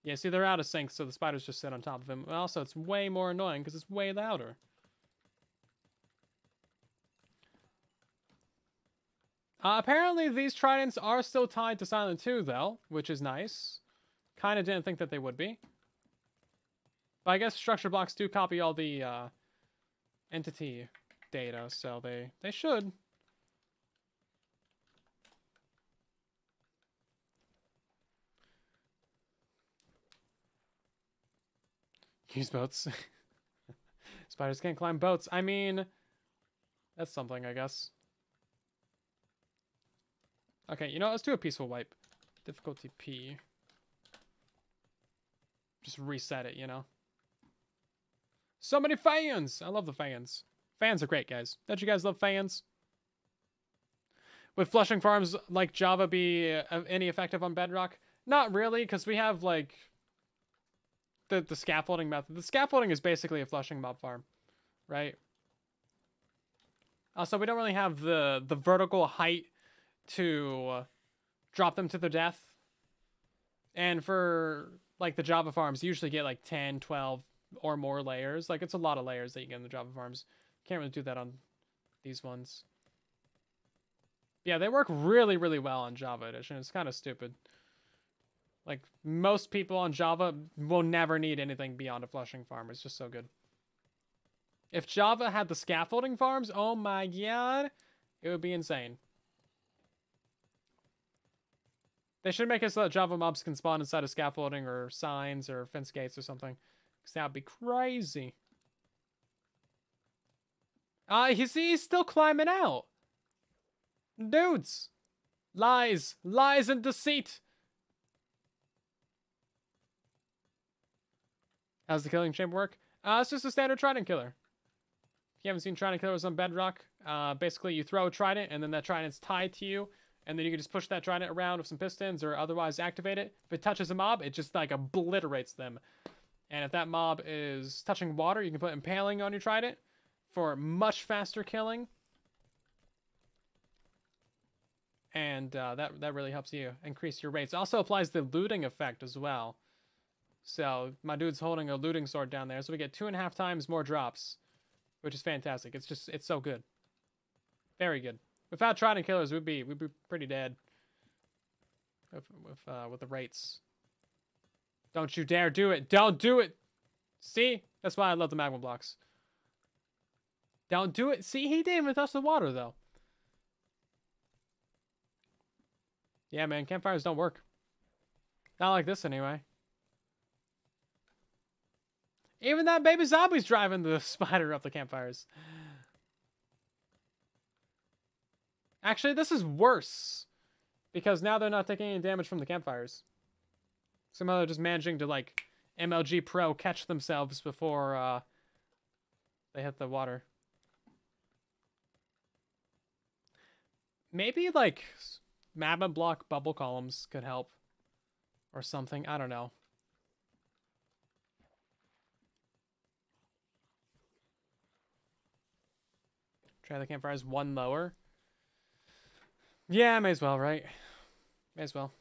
Yeah, see, they're out of sync, so the spiders just sit on top of him. Also, it's way more annoying because it's way louder. Apparently, these tridents are still tied to Silent 2, though, which is nice. Kind of didn't think that they would be. But I guess structure blocks do copy all the entity data, so they should. Use boats. Spiders can't climb boats. I mean, that's something, I guess. Okay, you know, let's do a peaceful wipe. Difficulty P. Just reset it, you know. So many fans! I love the fans. Fans are great, guys. Don't you guys love fans? Would flushing farms like Java be any effective on Bedrock? Not really, because we have, like, the scaffolding method. The scaffolding is basically a flushing mob farm, right? Also, we don't really have the vertical height to drop them to their death. And for, like, the Java farms, you usually get, like, 10, 12 or more layers. Like, it's a lot of layers that you get in the Java farms. Can't really do that on these ones. Yeah, they work really, really well on Java Edition. It's kind of stupid. Like, most people on Java will never need anything beyond a flushing farm. It's just so good. If Java had the scaffolding farms, oh my god, it would be insane. They should make it so that Java mobs can spawn inside of scaffolding or signs or fence gates or something. Because that would be crazy. He's still climbing out. Dudes. Lies. Lies and deceit. How's the killing chamber work? It's just a standard trident killer. If you haven't seen trident killers on Bedrock, basically you throw a trident and then that trident's tied to you. And then you can just push that trident around with some pistons or otherwise activate it. If it touches a mob, it just like obliterates them. And if that mob is touching water, you can put impaling on your trident for much faster killing. And that really helps you increase your rates. It also applies the looting effect as well. So my dude's holding a looting sword down there. So we get 2.5 times more drops, which is fantastic. It's so good. Very good. Without trident killers, we'd be pretty dead. With the rates. Don't you dare do it. Don't do it. See? That's why I love the magma blocks. Don't do it. See, he didn't even touch the water, though. Yeah, man, campfires don't work. Not like this, anyway. Even that baby zombie's driving the spider up the campfires. Actually, this is worse. Because now they're not taking any damage from the campfires. Somehow they're just managing to, like, MLG Pro catch themselves before they hit the water. Maybe, like, magma block bubble columns could help. Or something. I don't know. Try the campfires one lower. Yeah, may as well, right? May as well.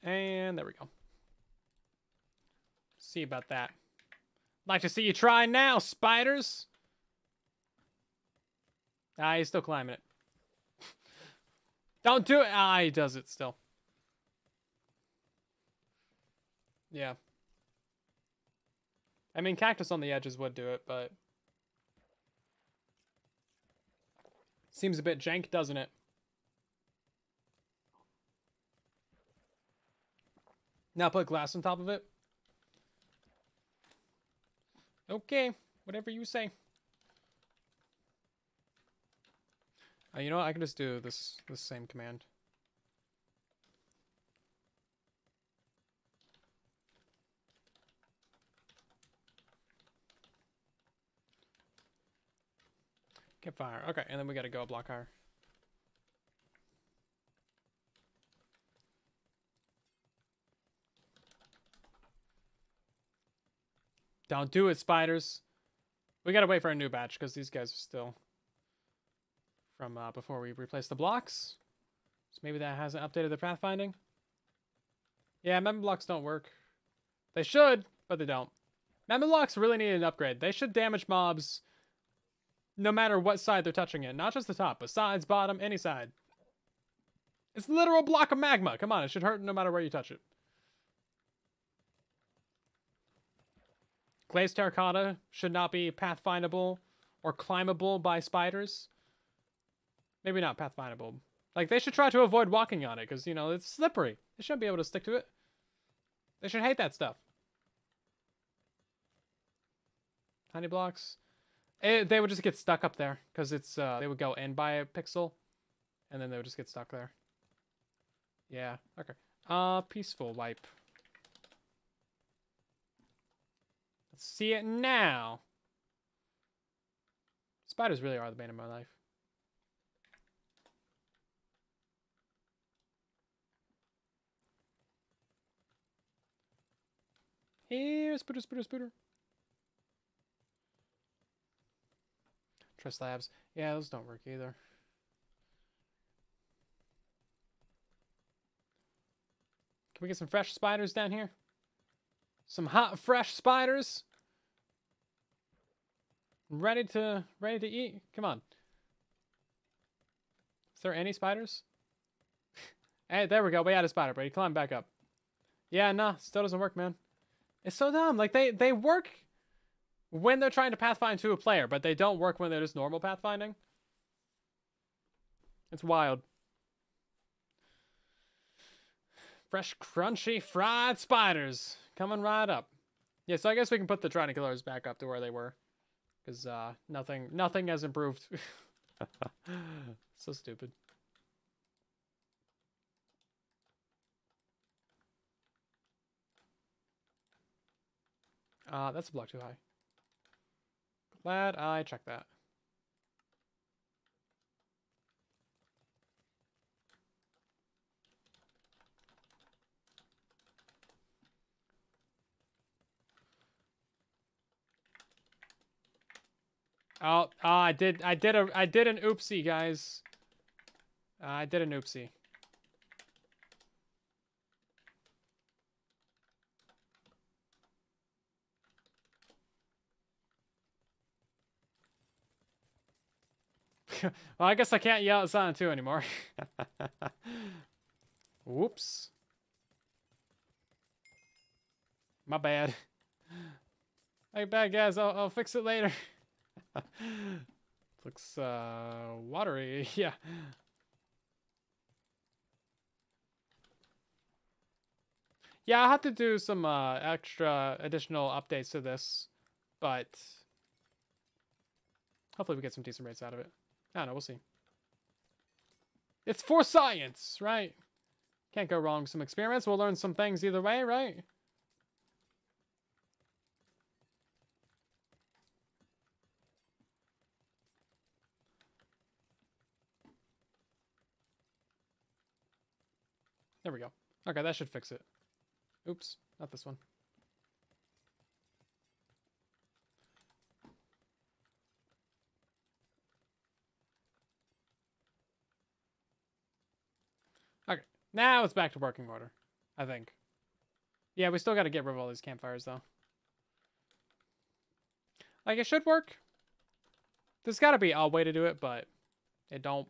And there we go. See about that. Like to see you try now, spiders. He's still climbing it. Don't do it. He does it still. Yeah. I mean, cactus on the edges would do it, but... Seems a bit jank, doesn't it? Now put glass on top of it. Okay, whatever you say. You know what? I can just do this same command. Campfire. Okay, and then we gotta go a block higher. Don't do it, spiders. We gotta wait for a new batch because these guys are still from before we replace the blocks. So maybe that hasn't updated the pathfinding. Yeah, mem blocks don't work. They should, but they don't. Mem blocks really need an upgrade. They should damage mobs no matter what side they're touching it. Not just the top, but sides, bottom, any side. It's a literal block of magma. Come on, it should hurt no matter where you touch it. Glazed terracotta should not be pathfindable or climbable by spiders. Maybe not pathfindable. Like, they should try to avoid walking on it because, you know, it's slippery. They shouldn't be able to stick to it. They should hate that stuff. Tiny blocks. They would just get stuck up there because it's they would go in by a pixel and then they would just get stuck there. Yeah, okay. Peaceful wipe. Let's see it now. Spiders really are the bane of my life. Here, spooter, spooter, spooter. Try slabs. Yeah, those don't work either. Can we get some fresh spiders down here? Some hot, fresh spiders. Ready to eat? Come on. Is there any spiders? Hey, there we go. We had a spider, Brady. Climb back up. Yeah, no, still doesn't work, man. It's so dumb. Like, they work when they're trying to pathfind to a player, but they don't work when they're just normal pathfinding. It's wild. Fresh, crunchy, fried spiders. Coming right up. Yeah, so I guess we can put the trident killers back up to where they were. Because nothing has improved. So stupid. That's a block too high. Glad I checked that. Oh, I did an oopsie, guys. I did an oopsie. Well, I guess I can't yell at Silent 2 anymore. Whoops. My bad. My bad, guys. I'll fix it later. Looks watery. Yeah. Yeah, I'll have to do some extra additional updates to this, but hopefully we get some decent rates out of it. I don't know, we'll see. It's for science, right? Can't go wrong with some experiments. We'll learn some things either way, right? There we go. Okay, that should fix it. Oops, not this one. Okay, now it's back to working order, I think. Yeah, we still got to get rid of all these campfires, though. Like, it should work. There's got to be a way to do it, but it don't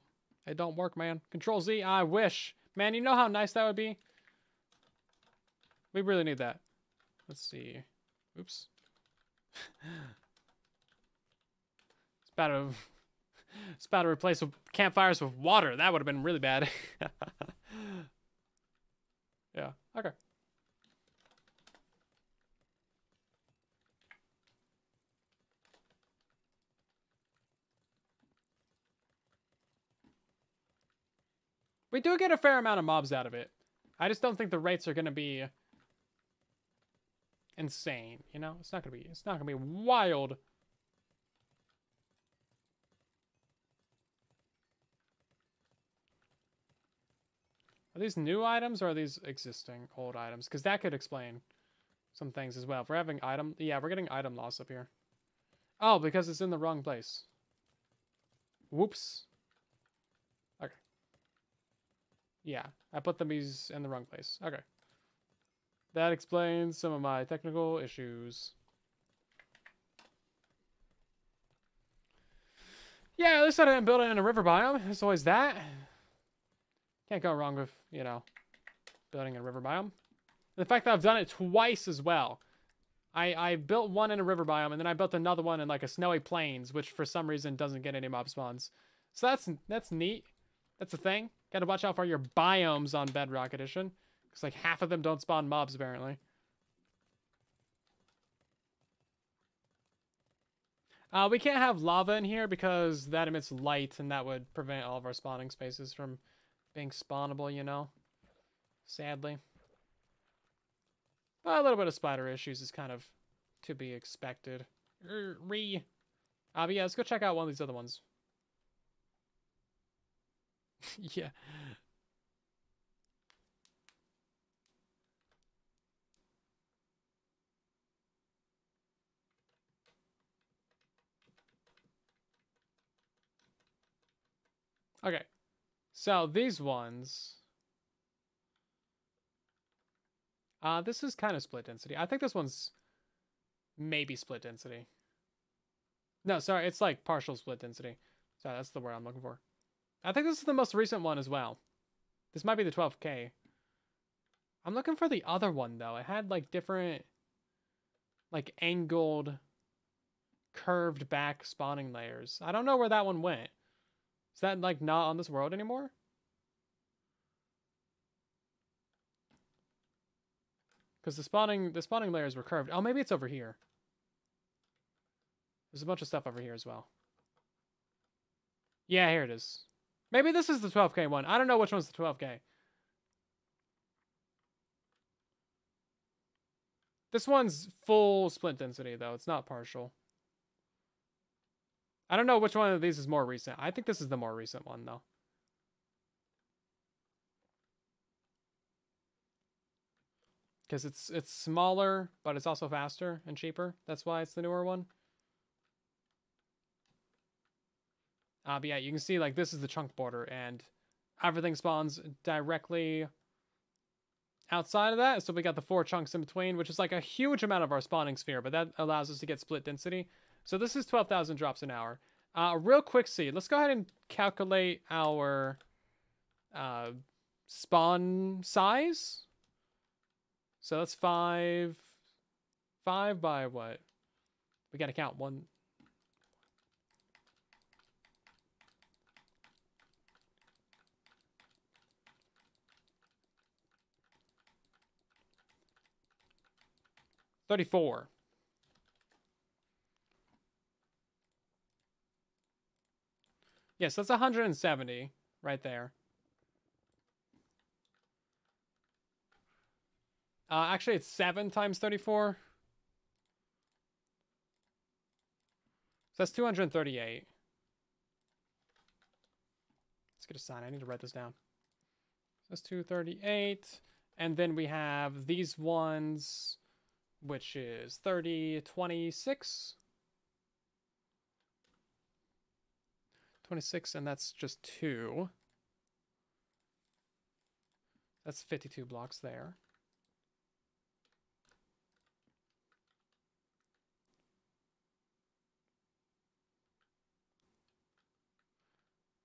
work, man. Control Z, I wish. Man, you know how nice that would be? We really need that. Let's see. Oops. It's about to replace campfires with water. That would have been really bad. Yeah, okay. We do get a fair amount of mobs out of it. I just don't think the rates are going to be insane, you know? It's not going to be wild. Are these new items or are these existing old items? Because that could explain some things as well. If we're having item... Yeah, we're getting item loss up here. Oh, because it's in the wrong place. Whoops. Okay. Yeah, I put the bees in the wrong place. Okay. That explains some of my technical issues. Yeah, at least I didn't build it in a river biome. There's always that. Can't go wrong with, you know, building in a river biome. The fact that I've done it twice as well. I built one in a river biome, and then I built another one in like a snowy plains, which for some reason doesn't get any mob spawns. So that's neat. That's a thing. Gotta watch out for your biomes on Bedrock Edition. Because like half of them don't spawn mobs, apparently. We can't have lava in here because that emits light, and that would prevent all of our spawning spaces from being spawnable, you know? Sadly. But a little bit of spider issues is kind of to be expected. But yeah, let's go check out one of these other ones. Yeah. Okay. So these ones... this is kind of split density. I think this one's maybe split density. No, sorry, it's like partial split density. Sorry, that's the word I'm looking for. I think this is the most recent one as well. This might be the 12K. I'm looking for the other one, though. It had, like, different, like, angled, curved back spawning layers. I don't know where that one went. Is that, like, not on this world anymore? Because the spawning layers were curved. Oh, maybe it's over here. There's a bunch of stuff over here as well. Yeah, here it is. Maybe this is the 12K one. I don't know which one's the 12K. This one's full split density, though. It's not partial. I don't know which one of these is more recent. I think this is the more recent one, though. Because it's smaller, but it's also faster and cheaper. That's why it's the newer one. But yeah, you can see, like, this is the chunk border, and everything spawns directly outside of that. So we got the 4 chunks in between, which is like a huge amount of our spawning sphere, but that allows us to get split density. So this is 12,000 drops an hour. Real quick seed. Let's go ahead and calculate our spawn size. So that's 5 by what? We got to count 1. $34. Yes, that's 170 right there. Actually, it's 7 times 34. So that's 238. Let's get a sign. I need to write this down. That's 238. And then we have these ones, which is 30, 26. 26, and that's just 2. That's 52 blocks there.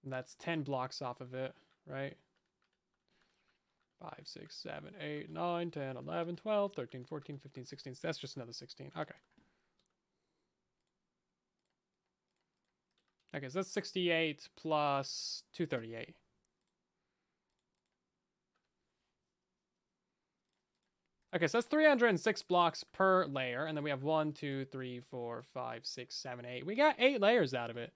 And that's 10 blocks off of it, right? 5, 6, 7, 8, 9, 10, 11, 12, 13, 14, 15, 16. So that's just another 16. Okay. Okay, so that's 68 plus 238. Okay, so that's 306 blocks per layer. And then we have 1, 2, 3, 4, 5, 6, 7, 8. We got 8 layers out of it.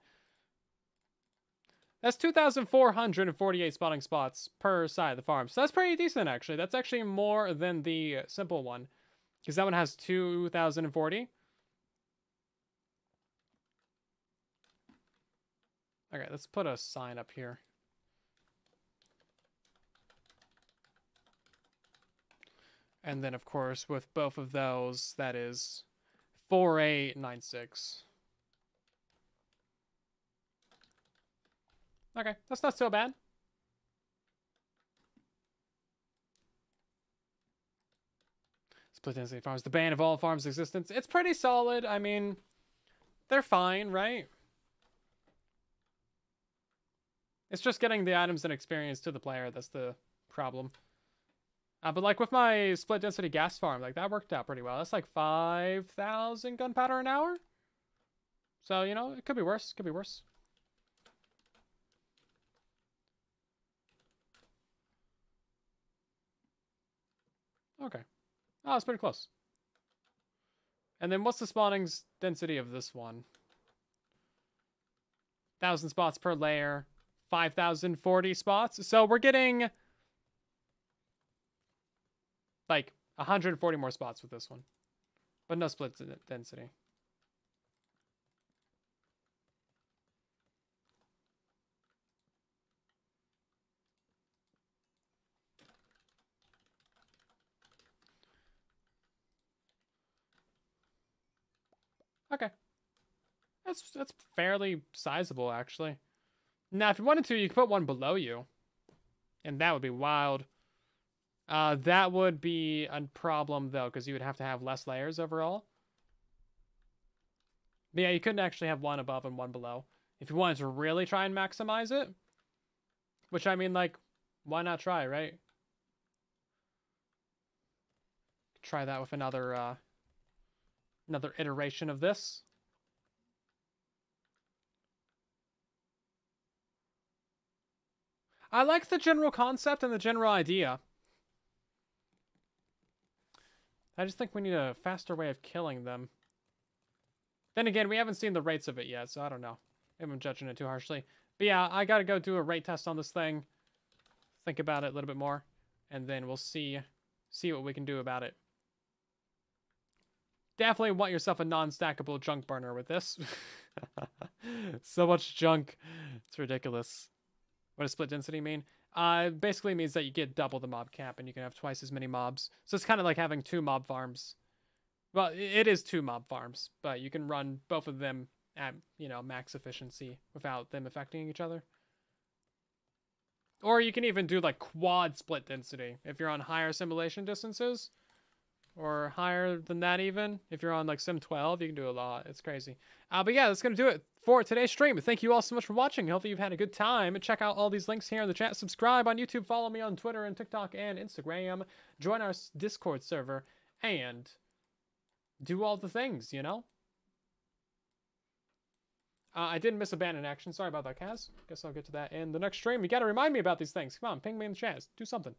That's 2,448 spawning spots per side of the farm. So that's pretty decent, actually. That's actually more than the simple one, because that one has 2,040. Okay, let's put a sign up here. And then, of course, with both of those, that is 4896. Okay, that's not so bad. Split density farms, the bane of all farms' existence. It's pretty solid. I mean, they're fine, right? It's just getting the items and experience to the player that's the problem. But like with my split density gas farm, like that worked out pretty well. That's like 5,000 gunpowder an hour. So, you know, it could be worse. Could be worse. Okay. Oh, it's pretty close. And then what's the spawning density of this one? 1,000 spots per layer. 5,040 spots. So we're getting like 140 more spots with this one. But no split density. Okay. That's fairly sizable, actually. Now, if you wanted to, you could put one below you. And that would be wild. That would be a problem, though, because you would have to have less layers overall. But yeah, you couldn't actually have one above and one below. If you wanted to really try and maximize it, Which, I mean, like, why not try, right? Try that with another iteration of this. I like the general concept and the general idea. I just think we need a faster way of killing them. Then again, we haven't seen the rates of it yet, so I don't know. Maybe I'm judging it too harshly. But yeah, I gotta go do a rate test on this thing. Think about it a little bit more. And then we'll see what we can do about it. Definitely want yourself a non-stackable junk burner with this. So much junk. It's ridiculous. What does split density mean? It basically means that you get double the mob cap and you can have twice as many mobs. So it's kind of like having 2 mob farms. Well, it is 2 mob farms, but you can run both of them at, you know, max efficiency without them affecting each other. Or you can even do like quad split density if you're on higher simulation distances. Or higher than that even. If you're on like Sim 12, you can do a lot. It's crazy. But yeah, that's going to do it for today's stream. Thank you all so much for watching. Hopefully you've had a good time. And check out all these links here in the chat. Subscribe on YouTube. Follow me on Twitter and TikTok and Instagram. Join our Discord server. And do all the things, you know? I did miss a ban in action. Sorry about that, Kaz. Guess I'll get to that in the next stream. You got to remind me about these things. Come on, ping me in the chat. Do something.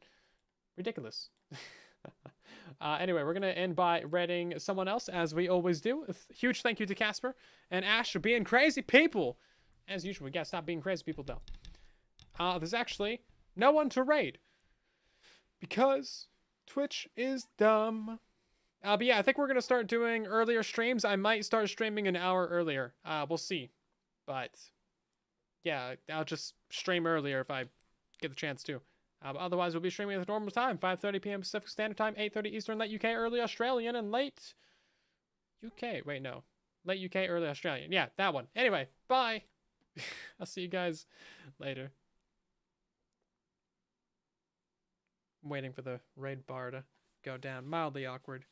Ridiculous. Anyway, we're going to end by rating someone else, as we always do. A huge thank you to Casper and Ash for being crazy people. As usual, we got to stop being crazy people, though. There's actually no one to raid. Because Twitch is dumb. But yeah, I think we're going to start doing earlier streams. I might start streaming an hour earlier. We'll see. But yeah, I'll just stream earlier if I get the chance to. Otherwise, we'll be streaming at the normal time, 5:30 p.m. Pacific Standard Time, 8:30 Eastern, late UK, early Australian, and late UK. Wait, no. Late UK, early Australian. Yeah, that one. Anyway, bye. I'll see you guys later. I'm waiting for the raid bar to go down. Mildly awkward.